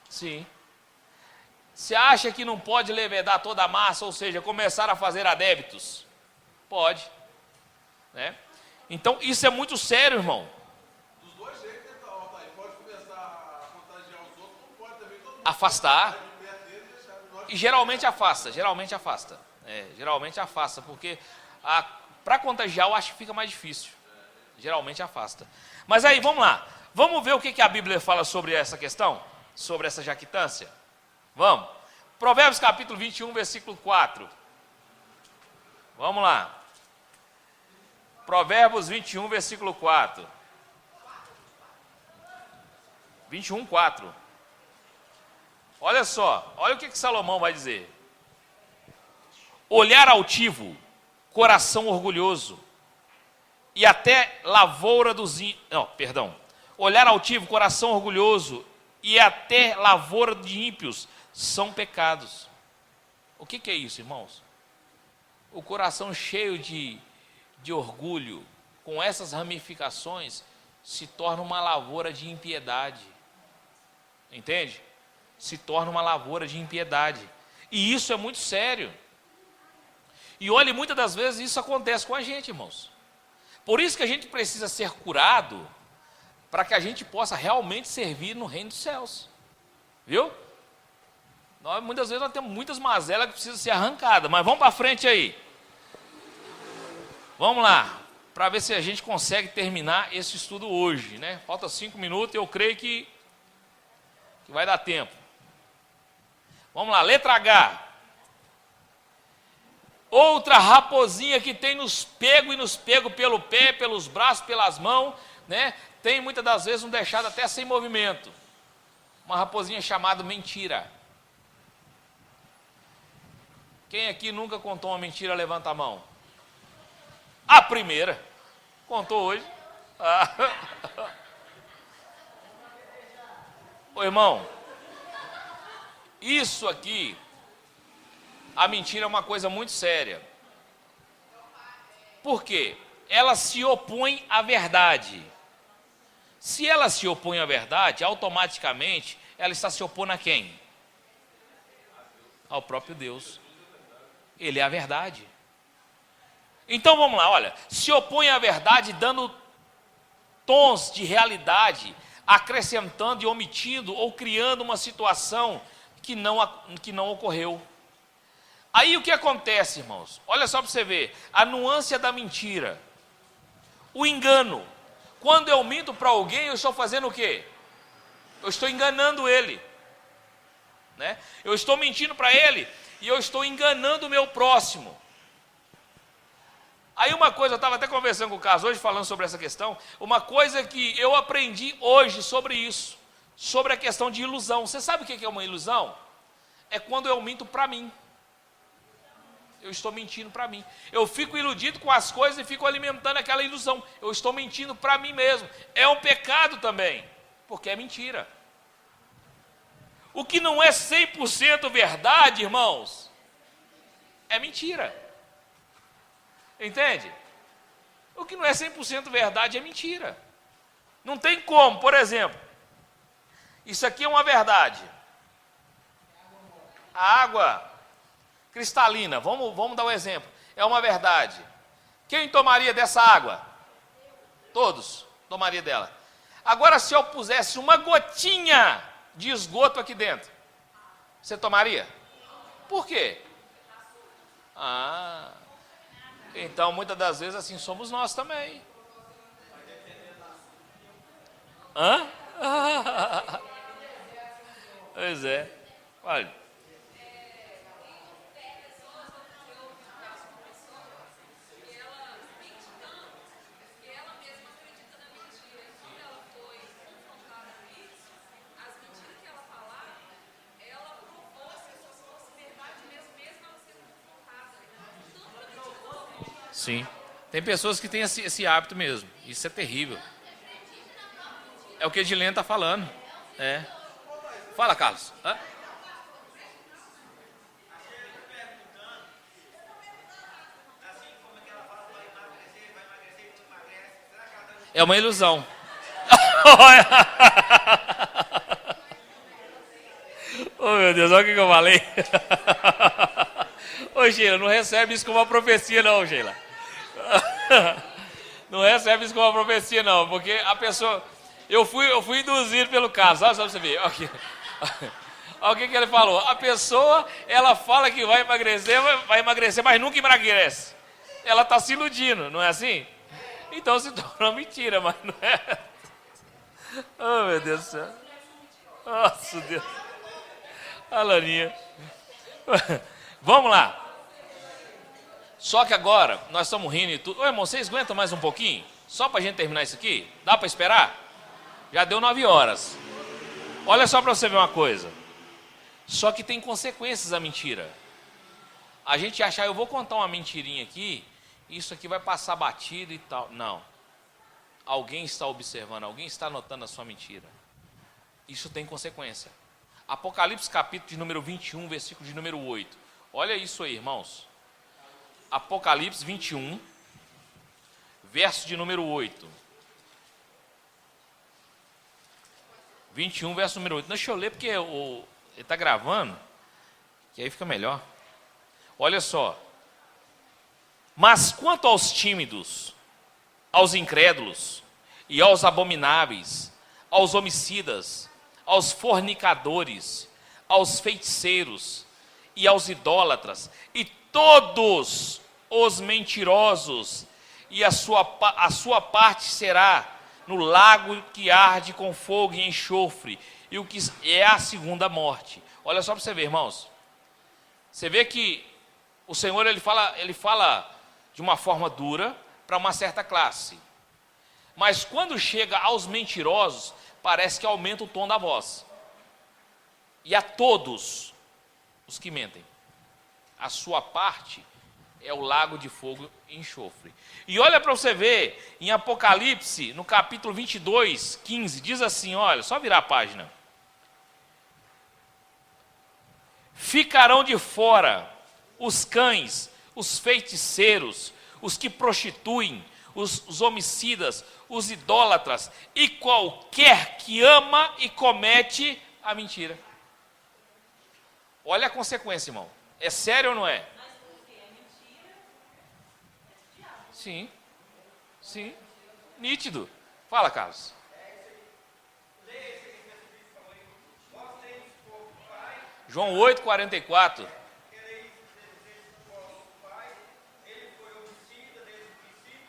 S1: Sim. Você acha que não pode levedar toda a massa, ou seja, começar a fazer adébitos? Pode. Né? Então, isso é muito sério, irmão.
S5: Dos dois jeitos, pode começar a contagiar os outros, não pode também todo mundo
S1: Afastar.
S5: e
S1: geralmente afasta. Geralmente afasta, porque para contagiar eu acho que fica mais difícil. Geralmente afasta. Mas aí, vamos lá. Vamos ver o que a Bíblia fala sobre essa questão? Sobre essa jactância? Vamos. Provérbios capítulo 21, versículo 4. Vamos lá. Provérbios 21, versículo 4. 21, 4. Olha só, olha o que Salomão vai dizer. Olhar altivo, coração orgulhoso, e até lavoura dos ímpios. Não, perdão. Olhar altivo, coração orgulhoso, e até lavoura de ímpios são pecados. O que é isso, irmãos? O coração cheio de orgulho, com essas ramificações, se torna uma lavoura de impiedade. Entende? Se torna uma lavoura de impiedade. E isso é muito sério. E olhe, muitas das vezes isso acontece com a gente, irmãos. Por isso que a gente precisa ser curado, para que a gente possa realmente servir no reino dos céus. Viu? Muitas vezes nós temos muitas mazelas que precisam ser arrancadas, mas vamos para frente aí. Vamos lá, para ver se a gente consegue terminar esse estudo hoje, né? Falta 5 minutos e eu creio que vai dar tempo. Vamos lá, letra H. Outra raposinha que tem nos pego pelo pé, pelos braços, pelas mãos, né? Tem muitas das vezes nos deixado até sem movimento. Uma raposinha chamada mentira. Quem aqui nunca contou uma mentira, levanta a mão. A primeira. Contou hoje. Ô irmão, isso aqui, a mentira é uma coisa muito séria. Por quê? Ela se opõe à verdade. Se ela se opõe à verdade, automaticamente ela está se opondo a quem? Ao próprio Deus. Ele é a verdade. Então vamos lá, olha, se opõe à verdade dando tons de realidade, acrescentando e omitindo ou criando uma situação que não ocorreu. Aí o que acontece, irmãos? Olha só para você ver, a nuance da mentira. O engano. Quando eu minto para alguém, eu estou fazendo o quê? Eu estou enganando ele. Né? Eu estou mentindo para ele e eu estou enganando o meu próximo. Aí uma coisa, eu estava até conversando com o Carlos hoje, falando sobre essa questão, uma coisa que eu aprendi hoje sobre isso, sobre a questão de ilusão. Você sabe o que é uma ilusão? É quando eu minto para mim. Eu estou mentindo para mim. Eu fico iludido com as coisas e fico alimentando aquela ilusão. Eu estou mentindo para mim mesmo. É um pecado também, porque é mentira. O que não é 100% verdade, irmãos, é mentira. Entende? O que não é 100% verdade é mentira. Não tem como, por exemplo, isso aqui é uma verdade. A água cristalina, vamos dar um exemplo. É uma verdade. Quem tomaria dessa água? Todos tomaria dela. Agora, se eu pusesse uma gotinha de esgoto aqui dentro, você tomaria? Por quê? Então muitas das vezes assim somos nós também. Hã? Pois é. Olha. Sim. Tem pessoas que têm esse hábito mesmo. Isso é terrível. É o que Edilene está falando. É. Fala, Carlos. Hã? É uma ilusão. Oh, meu Deus, olha o que eu falei. Ô, Sheila, não recebe isso como uma profecia, não, Sheila. Não recebe isso como uma profecia, não, porque a pessoa... Eu fui induzido pelo caso, sabe, só pra você ver. Olha o que ele falou. A pessoa, ela fala que vai emagrecer, mas nunca emagrece. Ela está se iludindo, não é assim? Então se torna mentira, mas não é. Oh, meu Deus do céu. Nossa, Deus. Alaninha. Vamos lá. Só que agora, nós estamos rindo e tudo. Ô, irmão, vocês aguentam mais um pouquinho? Só para a gente terminar isso aqui? Dá para esperar? Já deu 9 horas. Olha só para você ver uma coisa. Só que tem consequências a mentira. A gente acha, eu vou contar uma mentirinha aqui, isso aqui vai passar batido e tal. Não. Alguém está observando, alguém está notando a sua mentira. Isso tem consequência. Apocalipse capítulo de número 21, versículo de número 8. Olha isso aí, irmãos. Apocalipse 21, verso de número 8. 21, verso número 8. Deixa eu ler porque ele está gravando, que aí fica melhor. Olha só. Mas quanto aos tímidos, aos incrédulos e aos abomináveis, aos homicidas, aos fornicadores, aos feiticeiros e aos idólatras, e todos os mentirosos, e a sua parte será no lago que arde com fogo e enxofre, e o que é a segunda morte. Olha só para você ver, irmãos. Você vê que o Senhor ele fala de uma forma dura para uma certa classe. Mas quando chega aos mentirosos, parece que aumenta o tom da voz. E a todos os que mentem, a sua parte é o lago de fogo e enxofre. E olha para você ver, em Apocalipse, no capítulo 22, 15, diz assim, olha, só virar a página. Ficarão de fora os cães, os feiticeiros, os que prostituem, os homicidas, os idólatras e qualquer que ama e comete a mentira. Olha a consequência, irmão. É sério ou não é? Sim. Sim. Nítido. Fala, Carlos. João 8,44.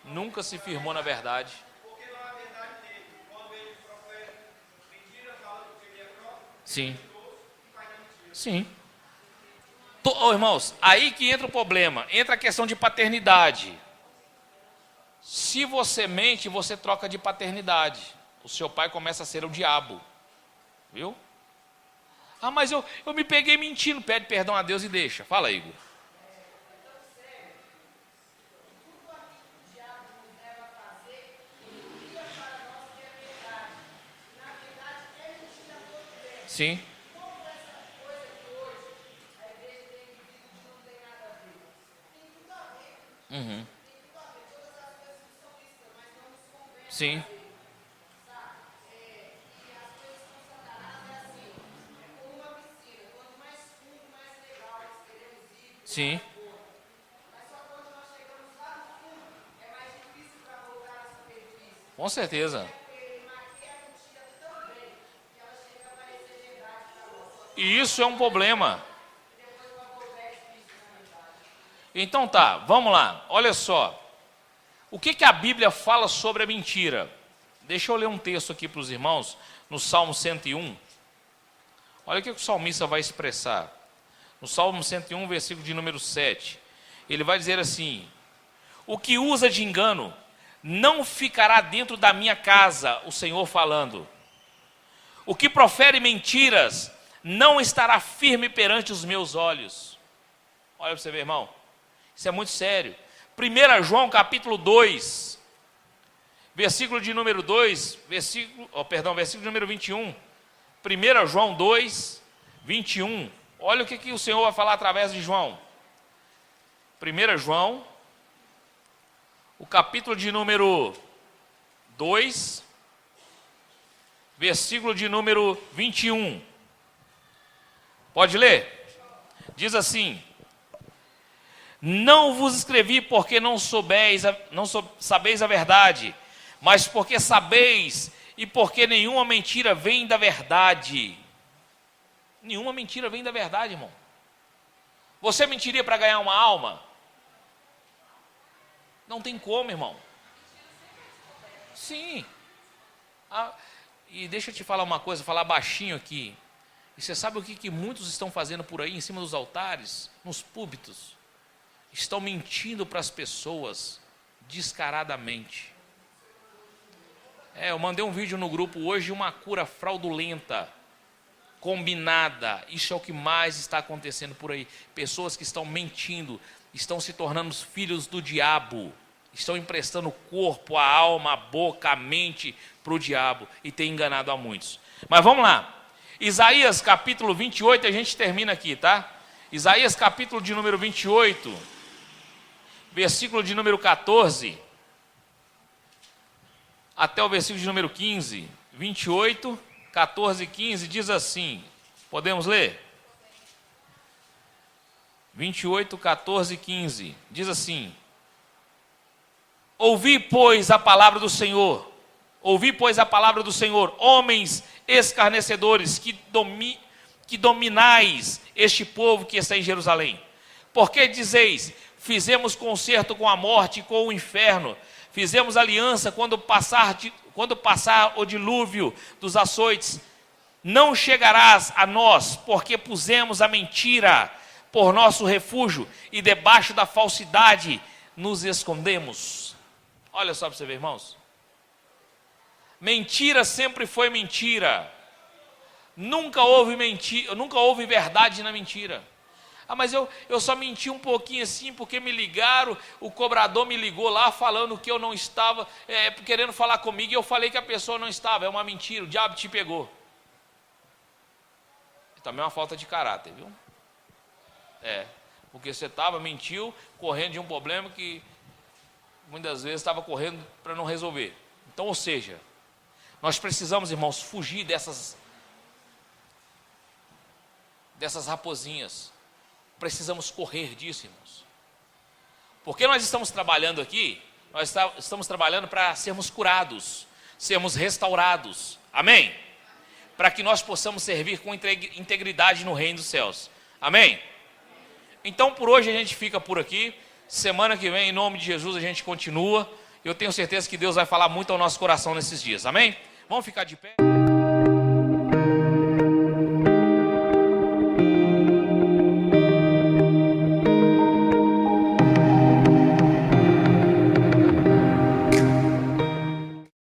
S1: Nunca se firmou na verdade. Sim. Sim. Irmãos, aí que entra o problema. Entra a questão de paternidade. Se você mente, você troca de paternidade. O seu pai começa a ser o diabo. Viu? Ah, mas eu me peguei mentindo. Pede perdão a Deus e deixa. Fala, Igor. Sim. Uhum. Sim. Sim. Com certeza. E isso é um problema. Então tá, vamos lá. Olha só. O que a Bíblia fala sobre a mentira? Deixa eu ler um texto aqui para os irmãos, no Salmo 101. Olha o que o salmista vai expressar. No Salmo 101, versículo de número 7. Ele vai dizer assim: o que usa de engano não ficará dentro da minha casa, o Senhor falando. O que profere mentiras não estará firme perante os meus olhos. Olha para você ver, irmão. Isso é muito sério. 1 João capítulo 2, versículo de número 2, versículo de número 21. 1 João 2, 21. Olha o que o Senhor vai falar através de João. 1 João, o capítulo de número 2, versículo de número 21. Pode ler? Diz assim: não vos escrevi porque não sabeis a verdade, mas porque sabeis e porque nenhuma mentira vem da verdade. Nenhuma mentira vem da verdade, irmão. Você mentiria para ganhar uma alma? Não tem como, irmão. Sim. E deixa eu te falar uma coisa, falar baixinho aqui. E você sabe o que muitos estão fazendo por aí, em cima dos altares, nos púlpitos? Estão mentindo para as pessoas, descaradamente. Eu mandei um vídeo no grupo hoje de uma cura fraudulenta, combinada. Isso é o que mais está acontecendo por aí. Pessoas que estão mentindo, estão se tornando filhos do diabo, estão emprestando o corpo, a alma, a boca, a mente para o diabo e têm enganado a muitos. Mas vamos lá. Isaías capítulo 28, a gente termina aqui, tá? Isaías capítulo de número 28, versículo de número 14, até o versículo de número 15. 28, 14 e 15 diz assim. Podemos ler? 28, 14 e 15. Diz assim: ouvi, pois, a palavra do Senhor. Ouvi, pois, a palavra do Senhor, homens escarnecedores, que dominais este povo que está em Jerusalém. Porque dizeis: fizemos concerto com a morte e com o inferno, fizemos aliança quando passar o dilúvio dos açoites. Não chegarás a nós, porque pusemos a mentira por nosso refúgio e debaixo da falsidade nos escondemos. Olha só para você ver, irmãos. Mentira sempre foi mentira. Nunca houve mentira, nunca houve verdade na mentira. Ah, mas eu só menti um pouquinho assim porque me ligaram, o cobrador me ligou lá falando que eu não estava, querendo falar comigo, e eu falei que a pessoa não estava. É uma mentira, o diabo te pegou. Também é uma falta de caráter, viu? Porque você mentiu, correndo de um problema que muitas vezes estava correndo para não resolver. Então, ou seja, nós precisamos, irmãos, fugir dessas raposinhas. Precisamos correr disso, irmãos. Porque nós estamos trabalhando aqui, nós estamos trabalhando para sermos curados, sermos restaurados. Amém? Para que nós possamos servir com integridade no reino dos céus. Amém? Então, por hoje a gente fica por aqui. Semana que vem, em nome de Jesus, a gente continua. Eu tenho certeza que Deus vai falar muito ao nosso coração nesses dias. Amém? Vamos ficar de pé.